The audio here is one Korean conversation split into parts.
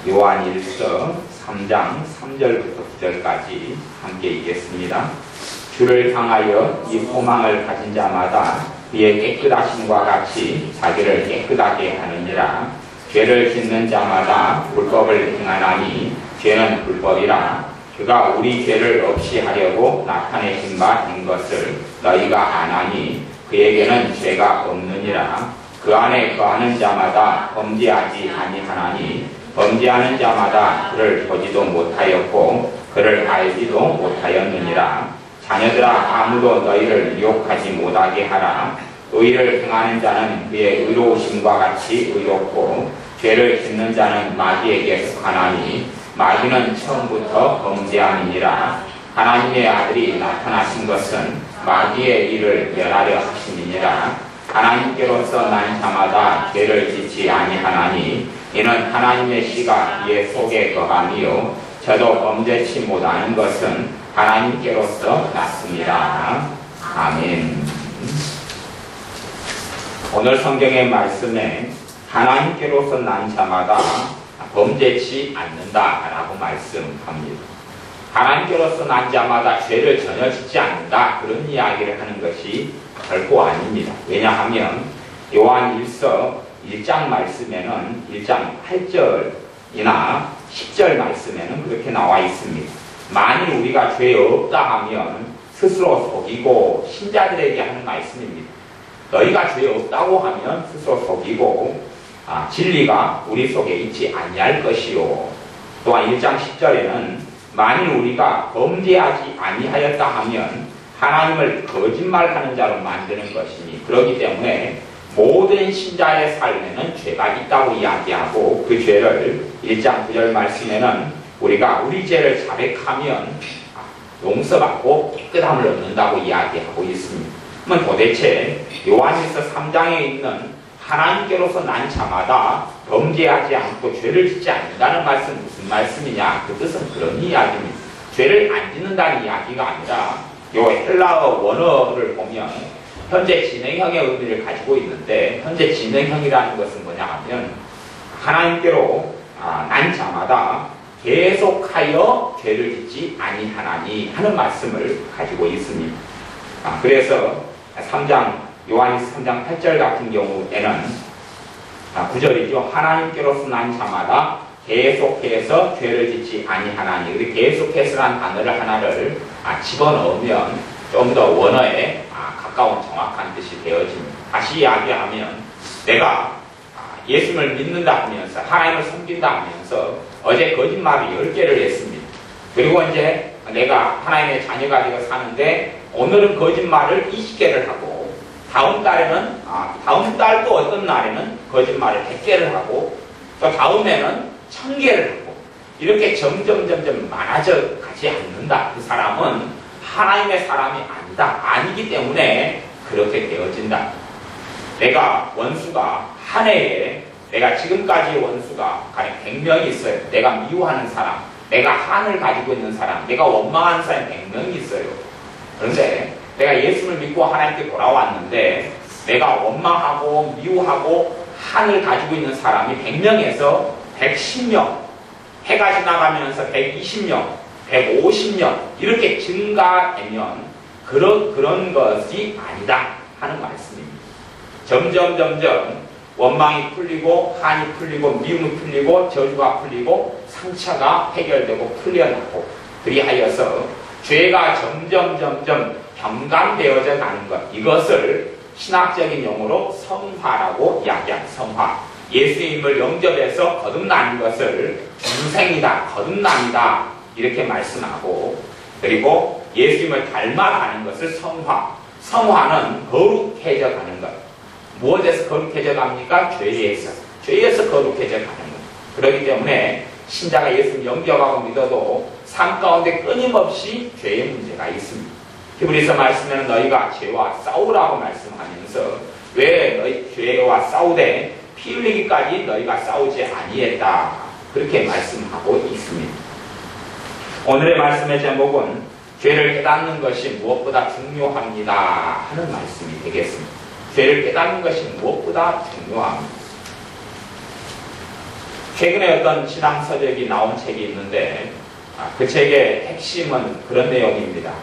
요한일서 3장 3절부터 9절까지 함께 읽겠습니다. 주를 향하여 이 소망을 가진 자마다 그의 깨끗하심과 같이 자기를 깨끗하게 하느니라. 죄를 짓는 자마다 불법을 행하나니 죄는 불법이라. 그가 우리 죄를 없이 하려고 나타내신 바 된 것을 너희가 아나니 그에게는 죄가 없느니라. 그 안에 거하는 자마다 범죄하지 아니하나니 범죄하는 자마다 그를 보지도 못하였고 그를 알지도 못하였느니라. 자녀들아, 아무도 너희를 유혹하지 못하게 하라. 의를 행하는 자는 그의 의로우심과 같이 의롭고 죄를 짓는 자는 마귀에게 속하나니 마귀는 처음부터 범죄함이니라. 하나님의 아들이 나타나신 것은 마귀의 일을 멸하려 하심이니라. 하나님께로서 난 자마다 죄를 짓지 아니하나니 이는 하나님의 씨가 그의 속에 거함이요 저도 범죄치 못하는 것은 하나님께로서 났습니다. 아멘. 오늘 성경의 말씀에 하나님께로서 난 자마다 범죄치 않는다라고 말씀합니다. 하나님께로서 난 자마다 죄를 전혀 짓지 않는다, 그런 이야기를 하는 것이 결코 아닙니다. 왜냐하면 요한 1장 말씀에는 1장 8절이나 10절 말씀에는 그렇게 나와 있습니다. 만일 우리가 죄 없다 하면 스스로 속이고, 신자들에게 하는 말씀입니다. 너희가 죄 없다고 하면 스스로 속이고 진리가 우리 속에 있지 아니할 것이요. 또한 1장 10절에는 만일 우리가 범죄하지 아니하였다 하면 하나님을 거짓말하는 자로 만드는 것이니, 그렇기 때문에 모든 신자의 삶에는 죄가 있다고 이야기하고, 그 죄를 1장 9절 말씀에는 우리가 우리 죄를 자백하면 용서받고 깨끗함을 얻는다고 이야기하고 있습니다. 그러면 도대체 요한일서 3장에 있는 하나님께로서 난 자마다 범죄하지 않고 죄를 짓지 않는다는 말씀은 무슨 말씀이냐? 그 뜻은 그런 이야기입니다. 죄를 안 짓는다는 이야기가 아니라, 요 헬라어 원어를 보면 현재 진행형의 의미를 가지고 있는데, 현재 진행형이라는 것은 뭐냐 하면 하나님께로 난 자마다 계속하여 죄를 짓지 아니하나니 하는 말씀을 가지고 있습니다. 그래서 요한일서 3장 8절 같은 경우에는 9절이죠. 하나님께로서 난 자마다 계속해서 죄를 짓지 아니하나니. 우리 계속해서란 단어를 하나를 집어넣으면 좀 더 원어에 가까운 정확한 뜻이 되어집니다. 다시 이야기하면 내가 예수를 믿는다 하면서, 하나님을 섬긴다 하면서 어제 거짓말을 10개를 했습니다. 그리고 이제 내가 하나님의 자녀가 되어 사는데 오늘은 거짓말을 20개를 하고, 다음 달 또 어떤 날에는 거짓말을 100개를 하고, 또 다음에는 1000개를 하고, 이렇게 점점 많아져 가지 않는다. 그 사람은 하나님의 사람이 아니다. 아니기 때문에 그렇게 되어진다. 내가 원수가 한 해에, 내가 지금까지 원수가 가령 100명이 있어요. 내가 미워하는 사람, 내가 한을 가지고 있는 사람, 내가 원망하는 사람이 100명이 있어요. 그런데 내가 예수를 믿고 하나님께 돌아왔는데 내가 원망하고 미워하고 한을 가지고 있는 사람이 100명에서 110명, 해가 지나가면서 120명, 150명 이렇게 증가되면 그런 것이 아니다 하는 말씀입니다. 점점 원망이 풀리고, 한이 풀리고, 미움이 풀리고, 저주가 풀리고, 상처가 해결되고 풀려나고, 그리하여서 죄가 점점 경감되어져 가는 것, 이것을 신학적인 용어로 성화라고 이야기합니다. 성화. 예수님을 영접해서 거듭나는 것을 중생이다, 거듭남이다 이렇게 말씀하고, 그리고 예수님을 닮아가는 것을 성화. 성화는 거룩해져 가는 것. 무엇에서 거룩해져 갑니까? 죄에서 거룩해져 가는 것. 그렇기 때문에 신자가 예수님 영접하고 믿어도 삶 가운데 끊임없이 죄의 문제가 있습니다. 히브리서 말씀에는 너희가 죄와 싸우라고 말씀하면서, 왜 너희 죄와 싸우되 피 흘리기까지 너희가 싸우지 아니했다, 그렇게 말씀하고 있습니다. 오늘의 말씀의 제목은 죄를 깨닫는 것이 무엇보다 중요합니다 하는 말씀이 되겠습니다. 죄를 깨닫는 것이 무엇보다 중요합니다. 최근에 어떤 신앙 서적이 나온 책이 있는데 그 책의 핵심은 그런 내용입니다.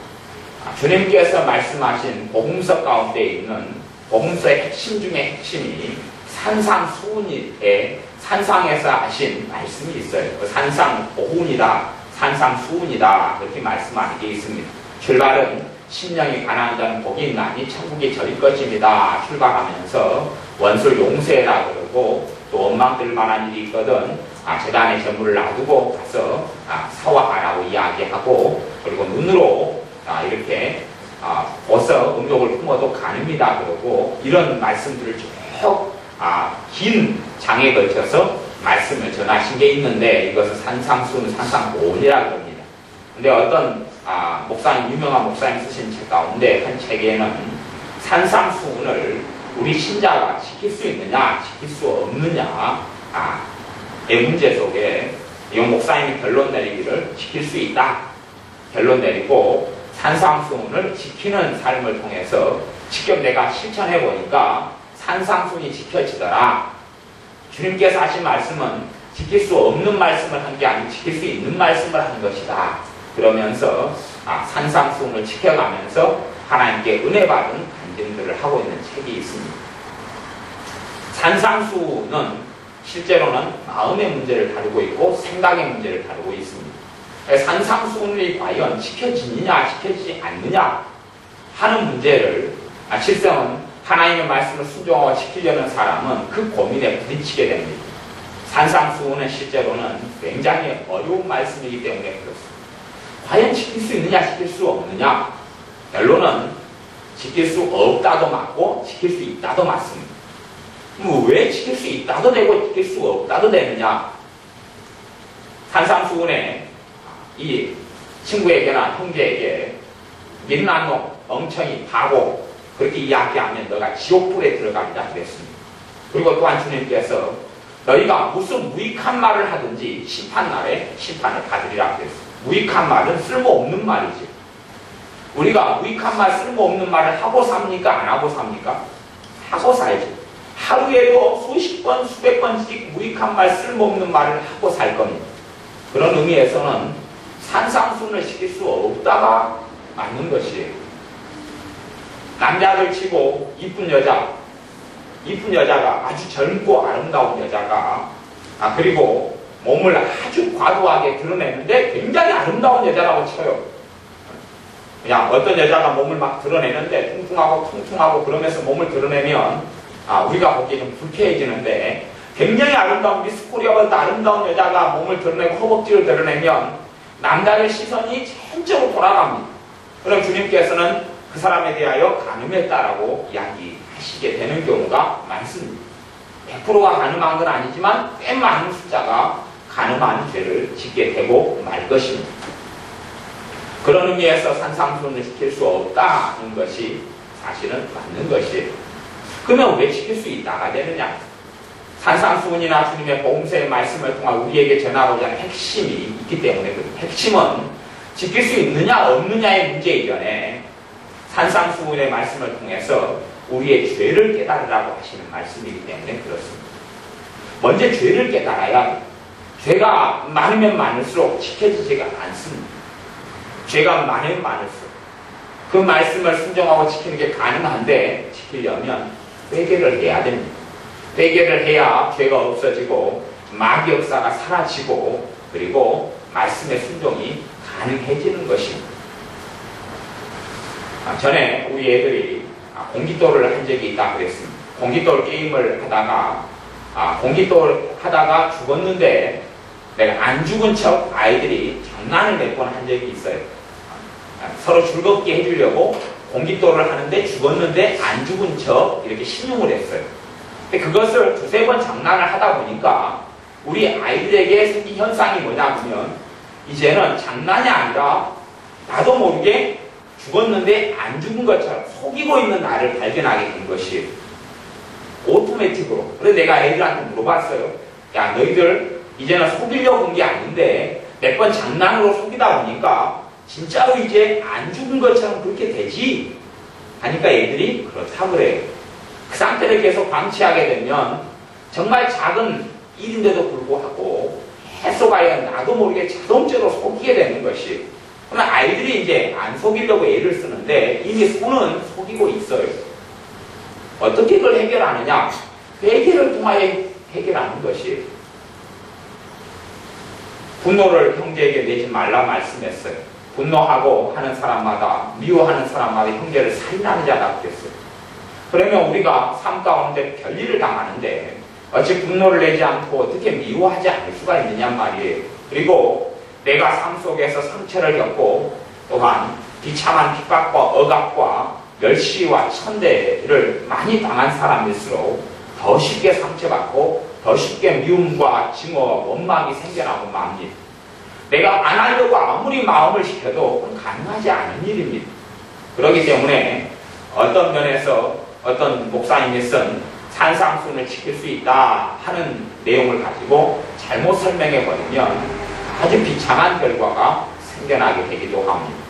주님께서 말씀하신 복음서 가운데 있는 복음서의 핵심 중에 핵심이 산상수훈에 산상에서 하신 말씀이 있어요. 산상보훈이다, 산상수훈이다 그렇게 말씀하는 게 있습니다. 출발은 심령이 가난한 자는 복이 있나니 천국이 저릴 것입니다. 출발하면서 원수를 용서해라 그러고 또 원망될 만한 일이 있거든 제단에 전부를 놔두고 가서 사와하라고 이야기하고 그리고 눈으로 이렇게 벗어 음욕을 품어도 가능이다 그러고 이런 말씀들을 쭉 긴 장에 걸쳐서 말씀을 전하신 게 있는데 이것을 산상수훈, 산상보훈이라고 합니다. 근데 어떤 목사님, 유명한 목사님 쓰신 책 가운데 한 책에는 산상수훈을 우리 신자가 지킬 수 있느냐, 지킬 수 없느냐 의 문제 속에 이 목사님이 결론 내리기를 지킬 수 있다 결론 내리고 산상수훈을 지키는 삶을 통해서 직접 내가 실천해 보니까 산상수훈이 지켜지더라. 주님께서 하신 말씀은 지킬 수 없는 말씀을 한 게 아니고 지킬 수 있는 말씀을 한 것이다. 그러면서 산상수훈을 지켜가면서 하나님께 은혜 받은 간증들을 하고 있는 책이 있습니다. 산상수훈은 실제로는 마음의 문제를 다루고 있고 생각의 문제를 다루고 있습니다. 산상수훈이 과연 지켜지느냐 지켜지지 않느냐 하는 문제를 실상은 하나님의 말씀을 순종하고 지키려는 사람은 그 고민에 부딪히게 됩니다. 산상수훈은 실제로는 굉장히 어려운 말씀이기 때문에 그렇습니다. 과연 지킬 수 있느냐 지킬 수 없느냐 결론은 지킬 수 없다도 맞고 지킬 수 있다도 맞습니다. 왜 지킬 수 있다도 되고 지킬 수 없다도 되느냐 산상수훈에 이 친구에게나 형제에게 민난 놈, 멍청이, 바보 그렇게 이야기하면 너가 지옥불에 들어간다 그랬습니다. 그리고 또한 주님께서 너희가 무슨 무익한 말을 하든지 심판날에 심판을 받으리라 그랬습니다. 무익한 말은 쓸모없는 말이지. 우리가 무익한 말, 쓸모없는 말을 하고 삽니까? 안 하고 삽니까? 하고 살지. 하루에도 수십 번, 수백 번씩 무익한 말, 쓸모없는 말을 하고 살 겁니다. 그런 의미에서는 산상수훈을 시킬 수 없다가 맞는 것이에요. 남자들 치고 이쁜 여자가 아주 젊고 아름다운 여자가 그리고 몸을 아주 과도하게 드러내는데 굉장히 아름다운 여자라고 쳐요. 그냥 어떤 여자가 몸을 막 드러내는데 퉁퉁하고 그러면서 몸을 드러내면 우리가 보기에는 불쾌해지는데 굉장히 아름다운 미스 코리아보다 아름다운 여자가 몸을 드러내고 허벅지를 드러내면 남자의 시선이 전적으로 돌아갑니다. 그럼 주님께서는 그 사람에 대하여 간음했다라고 이야기하시게 되는 경우가 많습니다. 100%가 간음한 건 아니지만 꽤 많은 숫자가 간음한 죄를 짓게 되고 말 것입니다. 그런 의미에서 산상수훈을 지킬 수 없다는 것이 사실은 맞는 것이에요. 그러면 왜 지킬 수 있다가 되느냐? 산상수훈이나 주님의 복음서의 말씀을 통해 우리에게 전하고자 하는 핵심이 있기 때문에 그 핵심은 지킬 수 있느냐 없느냐의 문제 이전에 산상수훈의 말씀을 통해서 우리의 죄를 깨달으라고 하시는 말씀이기 때문에 그렇습니다. 먼저 죄를 깨달아야 합니다. 죄가 많으면 많을수록 지켜지지가 않습니다. 죄가 많으면 많을수록 그 말씀을 순종하고 지키는 게 가능한데 지키려면 회개를 해야 됩니다. 회개를 해야 죄가 없어지고 마귀 역사가 사라지고 그리고 말씀의 순종이 가능해지는 것입니다. 전에 우리 애들이 공깃돌을 한 적이 있다 그랬습니다. 공깃돌 게임을 하다가 공깃돌 하다가 죽었는데 내가 안 죽은 척 아이들이 장난을 몇 번 한 적이 있어요. 서로 즐겁게 해주려고 공깃돌을 하는데 죽었는데 안 죽은 척 이렇게 신용을 했어요. 근데 그것을 두세 번 장난을 하다 보니까 우리 아이들에게 생긴 현상이 뭐냐면 이제는 장난이 아니라 나도 모르게 죽었는데 안 죽은 것처럼 속이고 있는 나를 발견하게 된 것이에요. 오토매틱으로. 그래서 내가 애들한테 물어봤어요. 야, 너희들 이제는 속이려고 한 게 아닌데 몇 번 장난으로 속이다 보니까 진짜로 이제 안 죽은 것처럼 그렇게 되지? 하니까 애들이 그렇다고 그래요. 그 상태를 계속 방치하게 되면 정말 작은 일인데도 불구하고 계속 나도 모르게 자동적으로 속이게 되는 것이. 그러나 아이들이 이제 안 속이려고 애를 쓰는데 이미 손은 속이고 있어요. 어떻게 그걸 해결하느냐? 회개를 통하여 해결하는 것이에요. 분노를 형제에게 내지 말라 말씀했어요. 분노하고 하는 사람마다, 미워하는 사람마다 형제를 살인하는 자라고 했어요. 그러면 우리가 삶 가운데 별일을 당하는데 어찌 분노를 내지 않고 어떻게 미워하지 않을 수가 있느냐 말이에요. 그리고 내가 삶 속에서 상처를 겪고 또한 비참한 핍박과 억압과 멸시와 천대를 많이 당한 사람일수록 더 쉽게 상처받고 더 쉽게 미움과 증오와 원망이 생겨나고 맙니다. 내가 안 하려고 아무리 마음을 시켜도 그건 가능하지 않은 일입니다. 그렇기 때문에 어떤 면에서 어떤 목사님이 쓴 산상순을 지킬 수 있다 하는 내용을 가지고 잘못 설명해버리면 아주 비참한 결과가 생겨나게 되기도 합니다.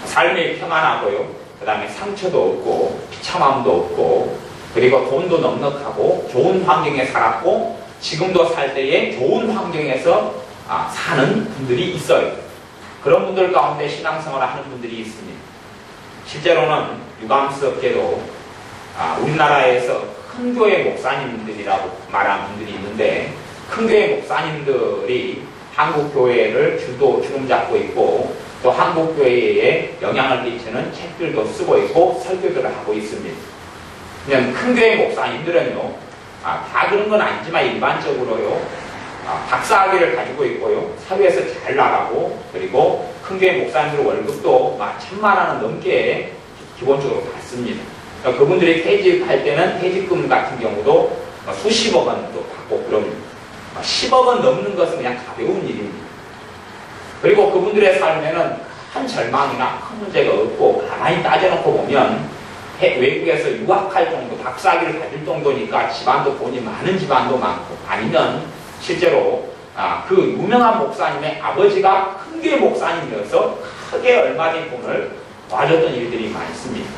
삶이 평안하고요. 그 다음에 상처도 없고 비참함도 없고 그리고 돈도 넉넉하고 좋은 환경에 살았고 지금도 살 때에 좋은 환경에서 사는 분들이 있어요. 그런 분들 가운데 신앙생활을 하는 분들이 있습니다. 실제로는 유감스럽게도 우리나라에서 큰 교회 목사님들이라고 말하는 분들이 있는데 큰 교회 목사님들이 한국 교회를 주름 잡고 있고 또 한국 교회에 영향을 끼치는 책들도 쓰고 있고 설교들을 하고 있습니다. 그냥 큰 교회 목사님들은요, 다 그런 건 아니지만 일반적으로요, 박사학위를 가지고 있고요, 사회에서 잘 나가고 그리고 큰 교회 목사님들 월급도 1,000만 원은 넘게 기본적으로 받습니다. 그러니까 그분들이 퇴직할 때는 퇴직금 같은 경우도 수십억 원도 받고 그럽니다. 10억 원 넘는 것은 그냥 가벼운 일입니다. 그리고 그분들의 삶에는 큰 절망이나 큰 문제가 없고 가만히 따져놓고 보면 외국에서 유학할 정도, 박사학위를 가질 정도니까 집안도 돈이 많은 집안도 많고 아니면 실제로 그 유명한 목사님의 아버지가 큰 교회 목사님이어서 크게 얼마든 돈을 도와줬던 일들이 많습니다.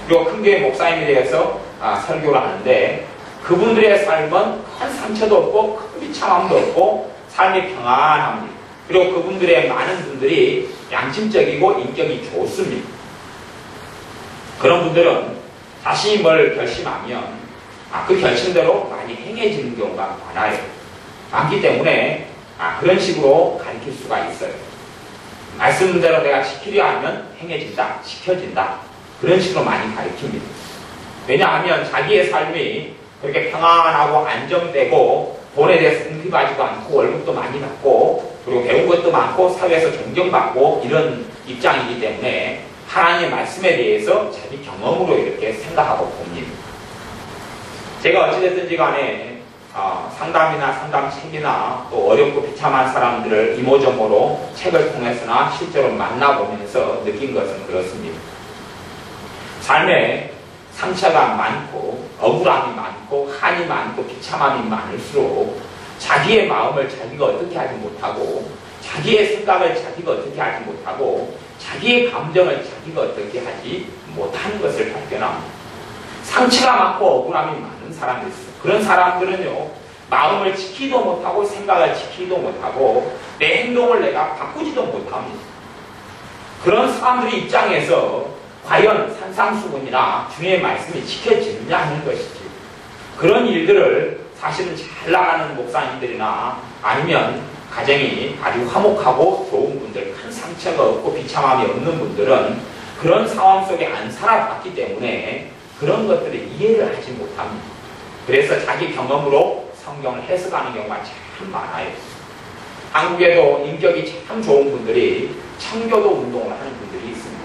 그리고 큰 교회 목사님에 대해서 설교를 하는데 그분들의 삶은 큰 상처도 없고 큰 비참함도 없고 삶이 평안합니다. 그리고 그분들의 많은 분들이 양심적이고 인격이 좋습니다. 그런 분들은 자신이 뭘 결심하면 그 결심대로 많이 행해지는 경우가 많아요. 많기 때문에 그런 식으로 가르칠 수가 있어요. 말씀대로 내가 지키려 하면 행해진다, 지켜진다. 그런 식으로 많이 가르칩니다. 왜냐하면 자기의 삶이 그렇게 평안하고 안정되고 돈에 대해서 궁핍하지도 않고 월급도 많이 받고 그리고 배운 것도 많고 사회에서 존경받고 이런 입장이기 때문에 하나님의 말씀에 대해서 자기 경험으로 이렇게 생각하고 봅니다. 제가 어찌됐든지 간에 상담이나 상담책이나 또 어렵고 비참한 사람들을 이모저모로 책을 통해서나 실제로 만나보면서 느낀 것은 그렇습니다. 삶에 상처가 많고 억울함이 많고 한이 많고 비참함이 많을수록 자기의 마음을 자기가 어떻게 하지 못하고 자기의 생각을 자기가 어떻게 하지 못하고 자기의 감정을 자기가 어떻게 하지 못하는 것을 발견합니다. 상처가 많고 억울함이 많은 사람이 있어요. 그런 사람들은요, 마음을 지키지도 못하고 생각을 지키지도 못하고 내 행동을 내가 바꾸지도 못합니다. 그런 사람들의 입장에서 과연 산상수훈이나 주님의 말씀이 지켜지느냐 하는 것이지. 그런 일들을 사실은 잘 나가는 목사님들이나 아니면 가정이 아주 화목하고 좋은 분들, 큰 상처가 없고 비참함이 없는 분들은 그런 상황 속에 안 살아봤기 때문에 그런 것들을 이해를 하지 못합니다. 그래서 자기 경험으로 성경을 해석하는 경우가 참 많아요. 한국에도 인격이 참 좋은 분들이 청교도 운동을 하는 분들이 있습니다.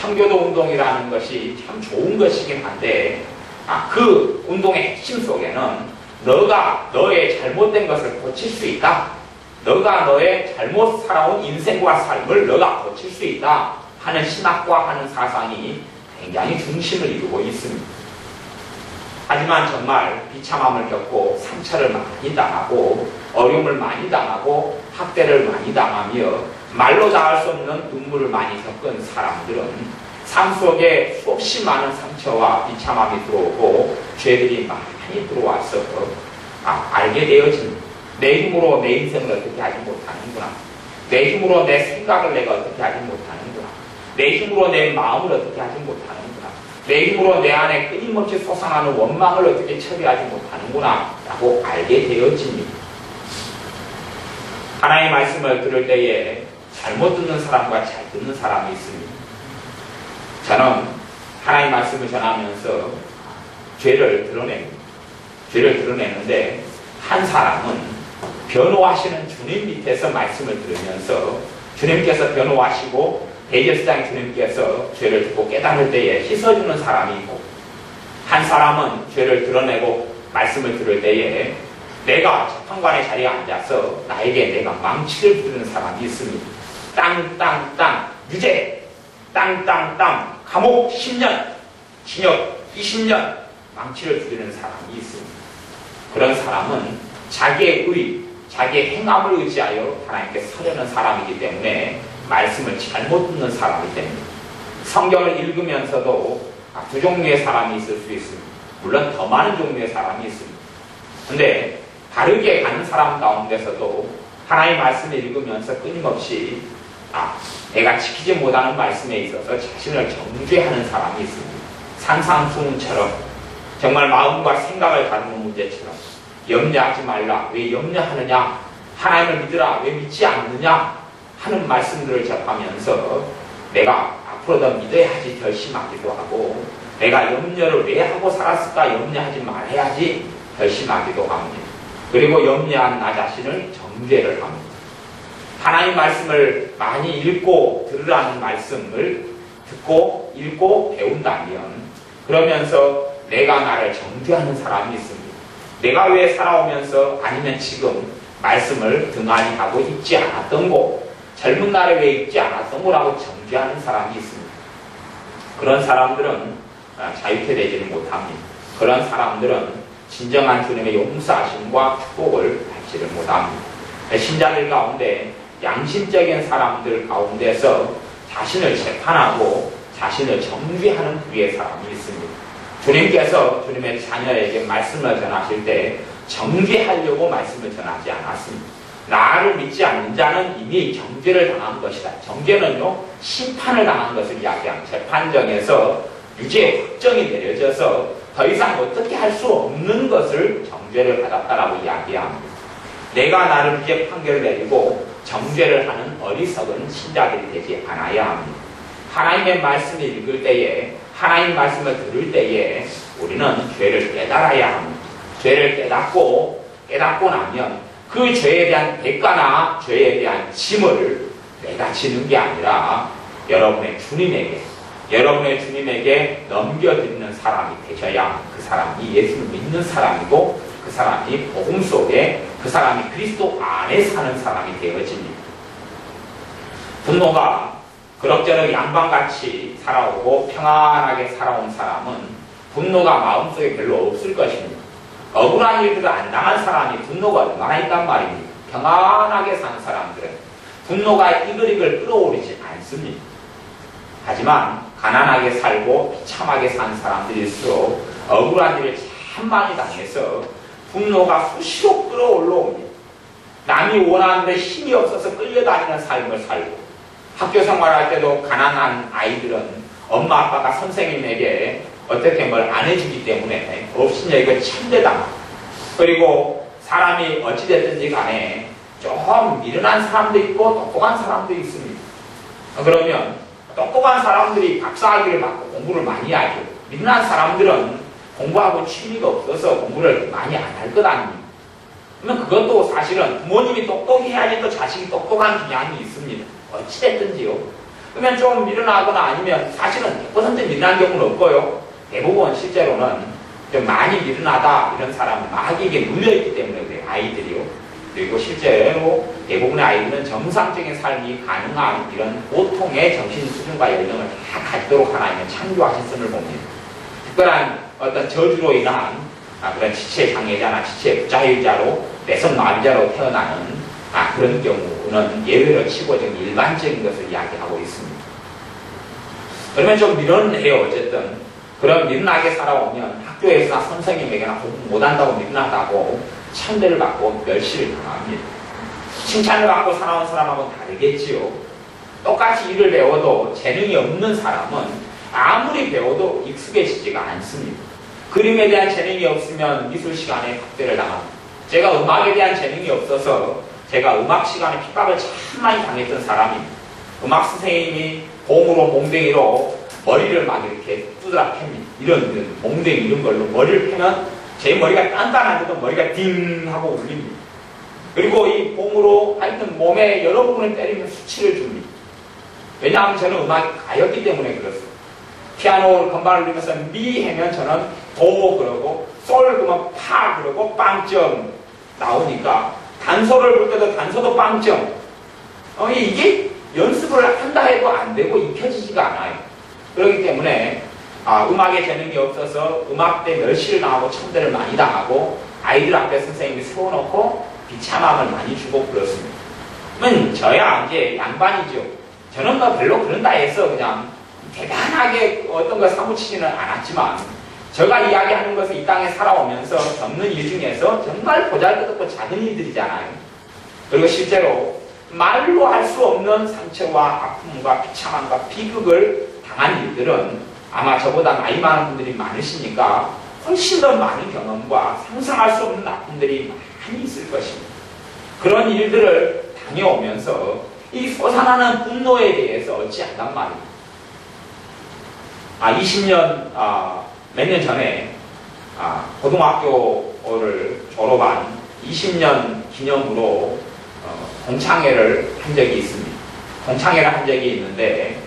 청교도 운동이라는 것이 참 좋은 것이긴 한데 그 운동의 핵심 속에는 너가 너의 잘못된 것을 고칠 수 있다. 너가 너의 잘못 살아온 인생과 삶을 너가 고칠 수 있다 하는 신학과 하는 사상이 굉장히 중심을 이루고 있습니다. 하지만 정말 비참함을 겪고 상처를 많이 당하고 어려움을 많이 당하고 학대를 많이 당하며 말로 닿을 수 없는 눈물을 많이 겪은 사람들은 삶 속에 수없이 많은 상처와 비참함이 들어오고 죄들이 많이 들어와서 알게 되어집니다. 내 힘으로 내 인생을 어떻게 하지 못하는구나. 내 힘으로 내 생각을 내가 어떻게 하지 못하는구나. 내 힘으로 내 마음을 어떻게 하지 못하는구나. 내 힘으로 내 안에 끊임없이 솟아나는 원망을 어떻게 처리하지 못하는구나 라고 알게 되어집니다. 하나님의 말씀을 들을 때에 잘못 듣는 사람과 잘 듣는 사람이 있습니다. 저는 하나님의 말씀을 전하면서 죄를 드러내는데 한 사람은 변호하시는 주님 밑에서 말씀을 들으면서 주님께서 변호하시고 대제사장 주님께서 죄를 듣고 깨달을 때에 씻어주는 사람이 있고, 한 사람은 죄를 드러내고 말씀을 들을 때에 내가 재판관의 자리에 앉아서 나에게 내가 망치를 부리는 사람이 있습니다. 땅 유죄, 땅 감옥 10년, 징역 20년 망치를 부리는 사람이 있습니다. 그런 사람은 자기의 의, 자기의 행함을 의지하여 하나님께 서려는 사람이기 때문에 말씀을 잘못 듣는 사람이 됩니다. 성경을 읽으면서도 두 종류의 사람이 있을 수 있습니다. 물론 더 많은 종류의 사람이 있습니다. 근데 바르게 가는 사람 가운데서도 하나님의 말씀을 읽으면서 끊임없이 내가 지키지 못하는 말씀에 있어서 자신을 정죄하는 사람이 있습니다. 산상수훈처럼 정말 마음과 생각을 다루는 문제처럼 염려하지 말라. 왜 염려하느냐? 하나님을 믿으라. 왜 믿지 않느냐? 하는 말씀들을 접하면서 내가 앞으로 더 믿어야지 결심하기도 하고, 내가 염려를 왜 하고 살았을까? 염려하지 말아야지 결심하기도 합니다. 그리고 염려한 나 자신을 정죄를 합니다. 하나님 말씀을 많이 읽고 들으라는 말씀을 듣고 읽고 배운다면, 그러면서 내가 나를 정죄하는 사람이 있습니다. 내가 왜 살아오면서 아니면 지금 말씀을 등한히 하고 읽지 않았던 거, 젊은 날에 왜 읽지 않았던 거라고 정죄하는 사람이 있습니다. 그런 사람들은 자유케 되지는 못합니다. 그런 사람들은 진정한 주님의 용서하심과 축복을 받지를 못합니다. 신자들 가운데 양심적인 사람들 가운데서 자신을 재판하고 자신을 정죄하는 부류의 사람이 있습니다. 주님께서 주님의 자녀에게 말씀을 전하실 때 정죄하려고 말씀을 전하지 않았습니다. 나를 믿지 않는 자는 이미 정죄를 당한 것이다. 정죄는요, 심판을 당한 것을 이야기합니다. 재판정에서 유죄 확정이 내려져서 더 이상 어떻게 할 수 없는 것을 정죄를 받았다라고 이야기합니다. 내가 나를 유죄 판결을 내리고 정죄를 하는 어리석은 신자들이 되지 않아야 합니다. 하나님의 말씀을 읽을 때에, 하나님 말씀을 들을 때에 우리는 죄를 깨달아야 합니다. 죄를 깨닫고 나면 그 죄에 대한 대가나 죄에 대한 짐을 내가 지는 게 아니라 여러분의 주님에게 넘겨드리는 사람이 되셔야 그 사람이 예수를 믿는 사람이고, 그 사람이 복음 속에, 그 사람이 그리스도 안에 사는 사람이 되어집니다. 분노가 그럭저럭 양반같이 살아오고 평안하게 살아온 사람은 분노가 마음속에 별로 없을 것입니다. 억울한 일들을 안 당한 사람이 분노가 얼마나 있단 말입니다. 평안하게 사는 사람들은 분노가 이글이글 끌어오르지 않습니다. 하지만 가난하게 살고 비참하게 사는 사람들일수록 억울한 일을 참 많이 당해서 분노가 수시로 끌어올라옵니다. 남이 원하는 데 힘이 없어서 끌려다니는 삶을 살고, 학교 생활할 때도 가난한 아이들은 엄마 아빠가 선생님에게 어떻게 뭘 안 해주기 때문에 업신여기고 침대당하고, 그리고 사람이 어찌됐든지 간에 좀 미련한 사람도 있고 똑똑한 사람도 있습니다. 그러면 똑똑한 사람들이 박사학위를 받고 공부를 많이 하죠. 미련한 사람들은 공부하고 취미가 없어서 공부를 많이 안 할 것 아닙니까? 그러면 그것도 사실은 부모님이 똑똑해야지 또 자식이 똑똑한 경향이 있습니다. 어찌됐든지요. 그러면 좀 미련하거나 아니면 사실은 100% 미련한 경우는 없고요. 대부분 실제로는 좀 많이 미련하다 이런 사람은 마귀에게 눌려있기 때문에 그래요. 아이들이요. 그리고 실제로 대부분의 아이들은 정상적인 삶이 가능한 이런 보통의 정신 수준과 연령을 다 가지도록 하나님은 창조하셨음을 봅니다. 특별한 어떤 저주로 인한 그런 지체 장애자나 지체 부자유자로 내성 마비자로 태어나는 그런 경우는 예외로 치고 좀 일반적인 것을 이야기하고 있습니다. 그러면 좀 미련해요. 어쨌든 그런 미련하게 살아오면 학교에서나 선생님에게나 공부 못한다고 미련하다고 천대를 받고 멸시를 당합니다. 칭찬을 받고 살아온 사람하고는 다르겠지요. 똑같이 일을 배워도 재능이 없는 사람은 아무리 배워도 익숙해지지가 않습니다. 그림에 대한 재능이 없으면 미술 시간에 학대를 당합니다. 제가 음악에 대한 재능이 없어서 제가 음악 시간에 핍박을 참 많이 당했던 사람입니다. 음악 선생님이 봄으로 몽댕이로 머리를 막 이렇게 두드라 팹니다. 이런 몽댕이 이런 걸로 머리를 패면 제 머리가 단단한데도 머리가 딩 하고 울립니다. 그리고 이 봄으로 하여튼 몸에 여러 부분을 때리면 수치를 줍니다. 왜냐하면 저는 음악이 가였기 때문에 그렇습니다. 피아노 건반을 울리면서 미 하면 저는 도 그러고 솔 그러면 파 그러고 빵점 나오니까 단소를 볼 때도 단소도 빵점. 이게 연습을 한다 해도 안 되고 익혀지지가 않아요. 그렇기 때문에 음악에 재능이 없어서 음악대 멸시를 당하고 천대를 많이 당하고 아이들 앞에 선생님이 세워놓고 비참함을 많이 주고 그렇습니다. 그러면 저야 이제 양반이죠. 저는 뭐 별로 그런다 해서 그냥 대단하게 어떤 걸 사무치지는 않았지만 제가 이야기하는 것은 이 땅에 살아오면서 겪는 일 중에서 정말 보잘것없고 작은 일들이잖아요. 그리고 실제로 말로 할 수 없는 상처와 아픔과 비참함과 비극을 당한 일들은 아마 저보다 나이 많은 분들이 많으시니까 훨씬 더 많은 경험과 상상할 수 없는 아픔들이 많이 있을 것입니다. 그런 일들을 당해오면서 이 솟아나는 분노에 대해서 얻지 않단 말입니다. 20년 몇 년 전에 고등학교를 졸업한 20년 기념으로 동창회를 한 적이 있습니다. 동창회를 한 적이 있는데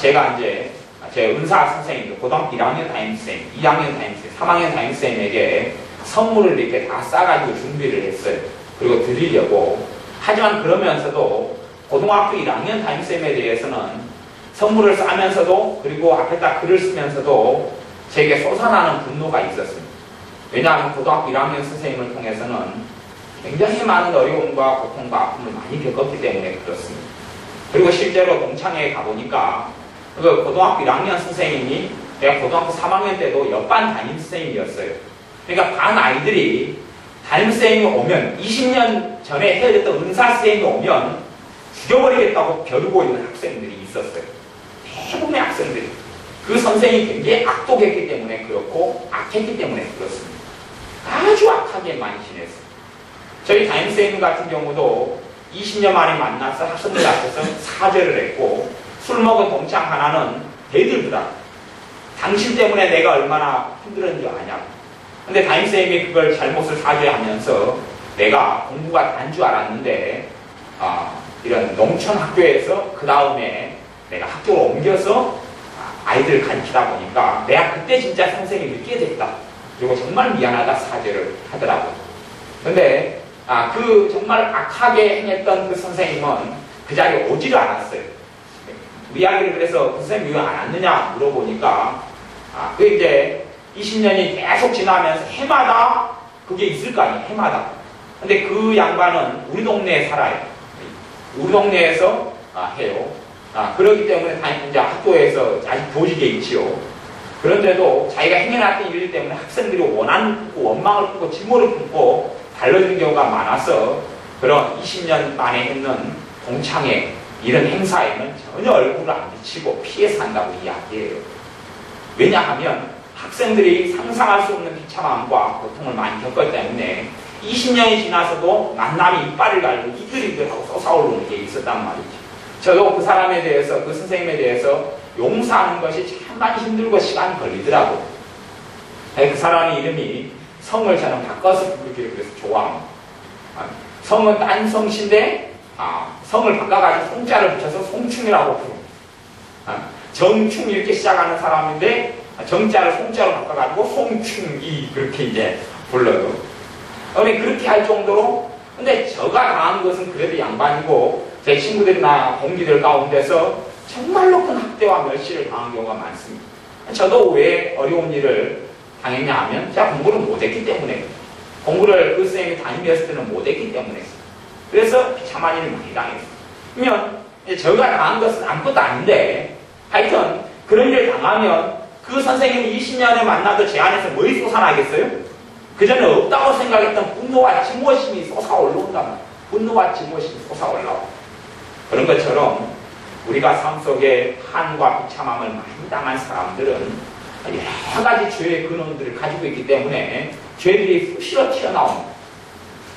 제가 이제 제 은사 선생님들 고등학교 1학년 담임선생님, 2학년 담임선생님, 3학년 담임선생님에게 선물을 이렇게 다 싸가지고 준비를 했어요. 그리고 드리려고. 하지만 그러면서도 고등학교 1학년 담임선생님에 대해서는 선물을 싸면서도 그리고 앞에다 글을 쓰면서도 제게 솟아나는 분노가 있었습니다. 왜냐하면 고등학교 1학년 선생님을 통해서는 굉장히 많은 어려움과 고통과 아픔을 많이 겪었기 때문에 그렇습니다. 그리고 실제로 동창회에 가보니까 그 고등학교 1학년 선생님이 내가 고등학교 3학년 때도 옆반 담임 선생님이었어요. 그러니까 반 아이들이 담임 선생님이 오면 20년 전에 헤어졌던 은사 선생님이 오면 죽여버리겠다고 벼르고 있는 학생들이 있었어요. 대부분의 학생들이. 그 선생님이 굉장히 악독했기 때문에 그렇고 악했기 때문에 그렇습니다. 아주 악하게 많이 지냈어요. 저희 담임선생님 같은 경우도 20년 만에 만나서 학생들 앞에서 사죄를 했고 술 먹은 동창 하나는 대들더라. 당신 때문에 내가 얼마나 힘들었는지 아냐고. 근데 담임선생님이 그걸 잘못을 사죄하면서 내가 공부가 단 줄 알았는데 이런 농촌 학교에서 그 다음에 내가 학교로 옮겨서 아이들을 가르치다 보니까 내가 그때 진짜 선생님이 느끼게 됐다. 그리고 정말 미안하다 사죄를 하더라고요. 근데 그 정말 악하게 행했던 그 선생님은 그 자리에 오지를 않았어요. 이야기를 그래서 그 선생님이 왜 안 왔느냐 물어보니까 그 이제 20년이 계속 지나면서 해마다 그게 있을 거 아니에요. 해마다. 근데 그 양반은 우리 동네에 살아요. 우리 동네에서 해요. 그렇기 때문에 이제 학교에서 아직 보직에 있지요. 그런데도 자기가 행해놨던 일 때문에 학생들이 원망을 품고 증오를 품고 달라지는 경우가 많아서 그런 20년 만에 했는 동창회 이런 행사에는 전혀 얼굴을 안 비치고 피해서 한다고 이야기해요. 왜냐하면 학생들이 상상할 수 없는 비참함과 고통을 많이 겪었기 때문에 20년이 지나서도 만남이 이빨을 갈고 이글이글하고 솟아오르는 게 있었단 말이죠. 저도 그 사람에 대해서, 그 선생님에 대해서 용서하는 것이 참 많이 힘들고 시간이 걸리더라고요. 그 사람의 이름이 성을 저는 바꿔서 부르기를 그래서 좋아합니다. 성은 딴 성씨인데 성을 바꿔가지고 송자를 붙여서 송충이라고 부릅니다. 정충 이렇게 시작하는 사람인데 정자를 송자로 바꿔가지고 송충이 그렇게 이제 불러요. 그렇게 할 정도로 근데 저가 당한 것은 그래도 양반이고 제 친구들이나 동기들 가운데서 정말로 큰 학대와 멸시를 당한 경우가 많습니다. 저도 왜 어려운 일을 당했냐 하면 제가 공부를 못했기 때문에 공부를 그 선생님이 담임이었을 때는 못했기 때문에 그래서 비참한 일을 많이 당했어요. 그러면 저가 당한 것은 아무것도 아닌데 하여튼 그런 일을 당하면 그 선생님이 20년에 만나도 제 안에서 뭐이 솟아나겠어요? 그전에 없다고 생각했던 분노와 증오심이 솟아올라온단 말이에요. 분노와 증오심이 솟아올라오. 그런 것처럼 우리가 삶 속에 한과 비참함을 많이 당한 사람들은 여러 가지 죄의 근원들을 가지고 있기 때문에 죄들이 수시로 튀어나옵니다.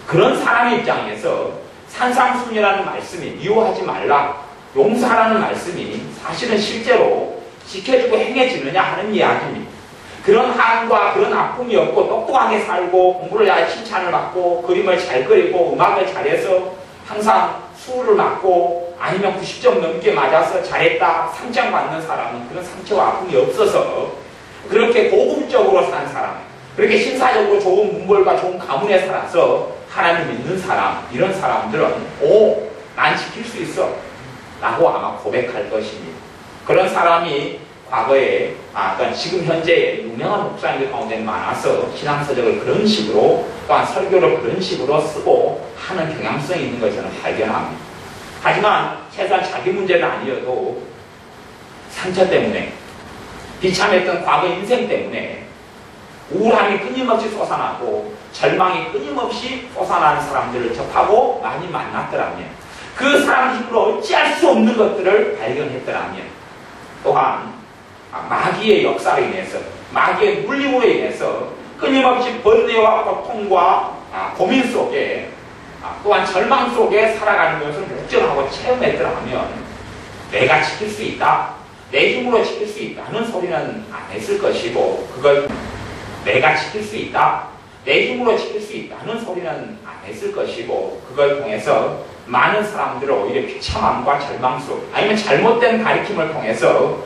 그런 사람의 입장에서 산상순이라는 말씀이 미워하지 말라, 용서하라는 말씀이 사실은 실제로 지켜주고 행해지느냐 하는 이야기입니다. 그런 한과 그런 아픔이 없고 똑똑하게 살고 공부를 잘 칭찬을 받고 그림을 잘 그리고 음악을 잘해서 항상 수를 맞고 아니면 90점 넘게 맞아서 잘했다 상장 받는 사람은 그런 상처와 아픔이 없어서 그렇게 고급적으로 산 사람, 그렇게 신사적으로 좋은 문벌과 좋은 가문에 살아서 하나님 믿는 사람, 이런 사람들은 오, 난 지킬 수 있어 라고 아마 고백할 것입니다. 그런 사람이 과거에, 지금 현재 유명한 목사님들 가운데 많아서 신앙서적을 그런 식으로 또한 설교를 그런 식으로 쓰고 하는 경향성이 있는 걸 저는 발견합니다. 하지만 최소한 자기 문제는 아니어도 상처 때문에 비참했던 과거 인생 때문에 우울함이 끊임없이 솟아나고 절망이 끊임없이 솟아나는 사람들을 접하고 많이 만났더라면 그 사람 힘으로 어찌할 수 없는 것들을 발견했더라면 또한 마귀의 역사로 인해서 마귀의 물림으로 인해서 끊임없이 번뇌와 고통과 고민 속에 또한 절망 속에 살아가는 것을 목정하고 체험했더라면 내가 지킬 수 있다, 내 힘으로 지킬 수 있다는 소리는 안 했을 것이고 그걸 내가 지킬 수 있다, 내 힘으로 지킬 수 있다는 소리는 안 했을 것이고 그걸 통해서 많은 사람들을 오히려 비참함과 절망 속 아니면 잘못된 가르침을 통해서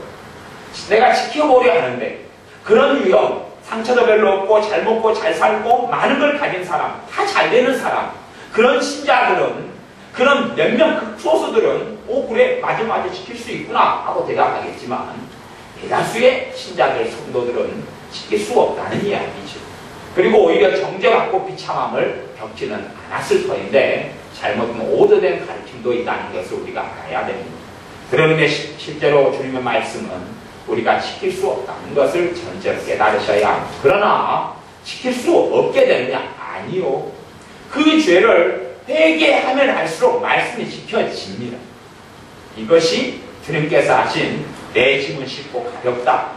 내가 지켜보려 하는데 그런 위험, 상처도 별로 없고 잘 먹고 잘 살고 많은 걸 가진 사람, 다 잘 되는 사람, 그런 신자들은, 그런 몇 명 극소수들은 오 그래 맞아 지킬 수 있구나 하고 대답하겠지만 대다수의 신자들, 성도들은 지킬 수 없다는 이야기죠. 그리고 오히려 정죄받고 비참함을 겪지는 않았을 터인데 잘못된 오도된 가르침도 있다는 것을 우리가 알아야 됩니다. 그런 의미에 실제로 주님의 말씀은 우리가 지킬 수 없다는 것을 전제로 깨달으셔야 합니다. 그러나 지킬 수 없게 되느냐? 아니요. 그 죄를 회개하면 할수록 말씀이 지켜집니다. 이것이 주님께서 하신 내 짐은 쉽고 가볍다.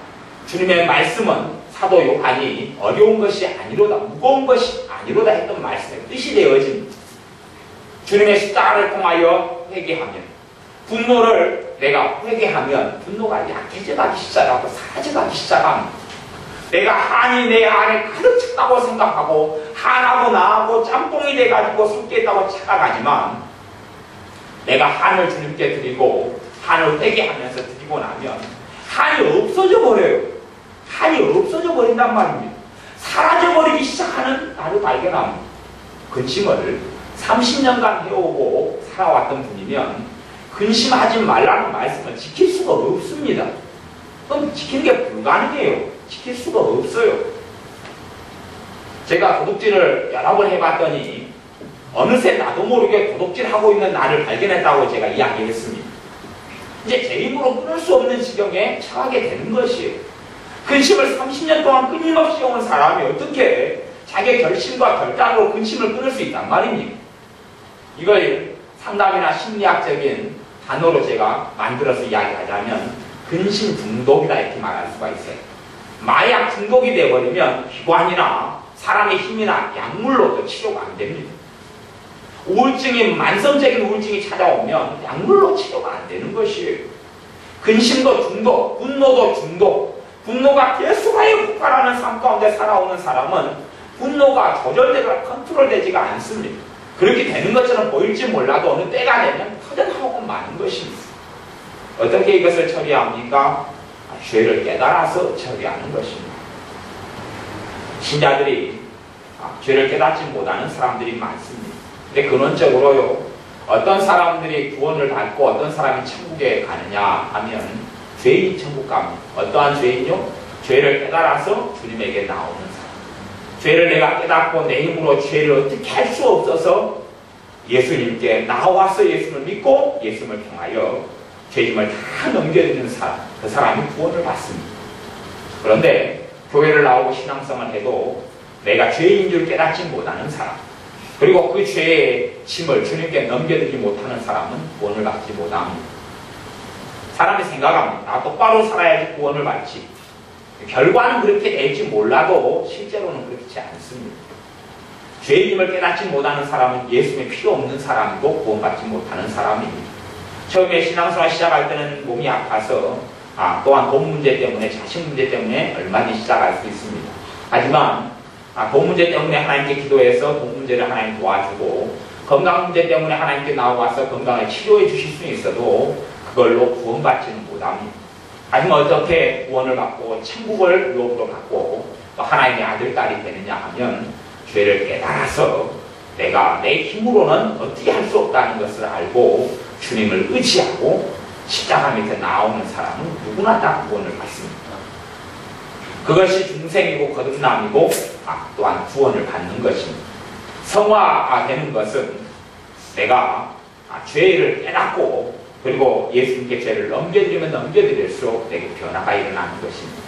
주님의 말씀은 사도 요한이 어려운 것이 아니로다, 무거운 것이 아니로다 했던 말씀의 뜻이 되어집니다. 주님의 십자가를 통하여 회개하면 분노를 내가 회개하면 분노가 약해져가기 시작하고 사라져가기 시작합니다. 내가 한이 내 안에 가득 찼다고 생각하고 한하고 나하고 짬뽕이 돼가지고 섞여있다고 착각하지만 내가 한을 주님께 드리고 한을 회개하면서 드리고 나면 한이 없어져 버려요. 한이 없어져 버린단 말입니다. 사라져버리기 시작하는 나를 발견합니다. 근심을 30년간 해오고 살아왔던 분이면 근심하지 말라는 말씀을 지킬 수가 없습니다. 그럼 지키는 게 불가능해요. 지킬 수가 없어요. 제가 도둑질을 여러 번 해봤더니 어느새 나도 모르게 도둑질하고 있는 나를 발견했다고 제가 이야기했습니다. 이제 제 힘으로 끊을 수 없는 지경에 처하게 되는 것이에요. 근심을 30년 동안 끊임없이 해온 사람이 어떻게 자기의 결심과 결단으로 근심을 끊을 수 있단 말입니까? 이걸 상담이나 심리학적인 단어로 제가 만들어서 이야기하자면 근심 중독이다 이렇게 말할 수가 있어요. 마약 중독이 되어버리면 기관이나 사람의 힘이나 약물로도 치료가 안 됩니다. 우울증이 만성적인 우울증이 찾아오면 약물로 치료가 안 되는 것이에요. 근심도 중독, 분노도 중독, 분노가 계속하여 폭발하는 삶 가운데 살아오는 사람은 분노가 조절되거나 컨트롤되지가 않습니다. 그렇게 되는 것처럼 보일지 몰라도 어느 때가 되면 터져나오고 마는 것입니다. 어떻게 이것을 처리합니까? 죄를 깨달아서 처리하는 것입니다. 신자들이 죄를 깨닫지 못하는 사람들이 많습니다. 근데 근원적으로요, 어떤 사람들이 구원을 받고 어떤 사람이 천국에 가느냐 하면 죄인이 천국 갑니다. 어떠한 죄인요? 죄를 깨달아서 주님에게 나오는 사람. 죄를 내가 깨닫고 내 힘으로 죄를 어떻게 할 수 없어서 예수님께 나와서 예수님을 믿고 예수님을 통하여 죄짐을 다 넘겨주는 사람, 그 사람이 구원을 받습니다. 그런데 교회를 나오고 신앙생활을 해도 내가 죄인 줄 깨닫지 못하는 사람, 그리고 그 죄의 짐을 주님께 넘겨드리지 못하는 사람은 구원을 받지 못합니다. 사람이 생각합니다. 똑바로 살아야지 구원을 받지. 결과는 그렇게 될지 몰라도 실제로는 그렇지 않습니다. 죄인임을 깨닫지 못하는 사람은 예수님의 필요 없는 사람이고 구원받지 못하는 사람입니다. 처음에 신앙생활 시작할 때는 몸이 아파서 또한 돈 문제 때문에, 자식 문제 때문에 얼마든지 시작할 수 있습니다. 하지만 돈 문제 때문에 하나님께 기도해서 돈 문제를 하나님 도와주고, 건강 문제 때문에 하나님께 나와서 건강을 치료해 주실 수 있어도 그걸로 구원받지는 못합니다. 하지만 어떻게 구원을 받고 천국을 유업으로 받고 또 하나님의 아들, 딸이 되느냐 하면 죄를 깨달아서 내가 내 힘으로는 어떻게 할 수 없다는 것을 알고 주님을 의지하고 십자가 밑에 나오는 사람은 누구나 다 구원을 받습니다. 그것이 중생이고 거듭남이고 또한 구원을 받는 것입니다. 성화되는 것은 내가 죄를 깨닫고 그리고 예수님께 죄를 넘겨드리면 넘겨드릴수록 내게 변화가 일어나는 것입니다.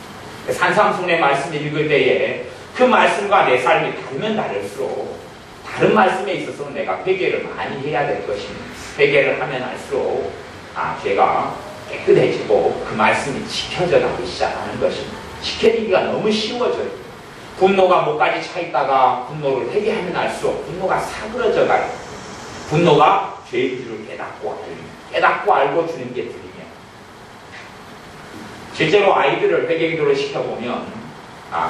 산상순의 말씀을 읽을 때에 그 말씀과 내 삶이 다르면 다를수록 다른 말씀에 있어서는 내가 회개를 많이 해야 될 것입니다. 회개를 하면 할수록 죄가 깨끗해지고 그 말씀이 지켜져 가기 시작하는 것입니다. 지켜지기가 너무 쉬워져요. 분노가 목까지 차 있다가 분노를 회개하면 할수록 분노가 사그러져 가요. 분노가 죄의 줄을 깨닫고 알고 주님께 드리면, 실제로 아이들을 회개기도를 시켜보면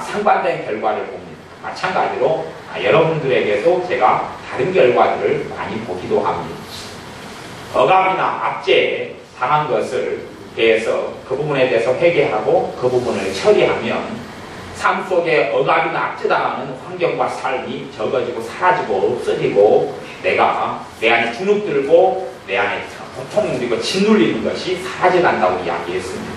상반된 결과를 봅니다. 마찬가지로 여러분들에게도 제가 다른 결과들을 많이 보기도 합니다. 억압이나 압제에 당한 것을 대해서 그 부분에 대해서 회개하고 그 부분을 처리하면 삶 속에 억압이나 압제당하는 환경과 삶이 적어지고 사라지고 없어지고 내가 내 안에 주눅 들고 내 안에 고통 그리고 짓눌리는 것이 사라져간다고 이야기했습니다.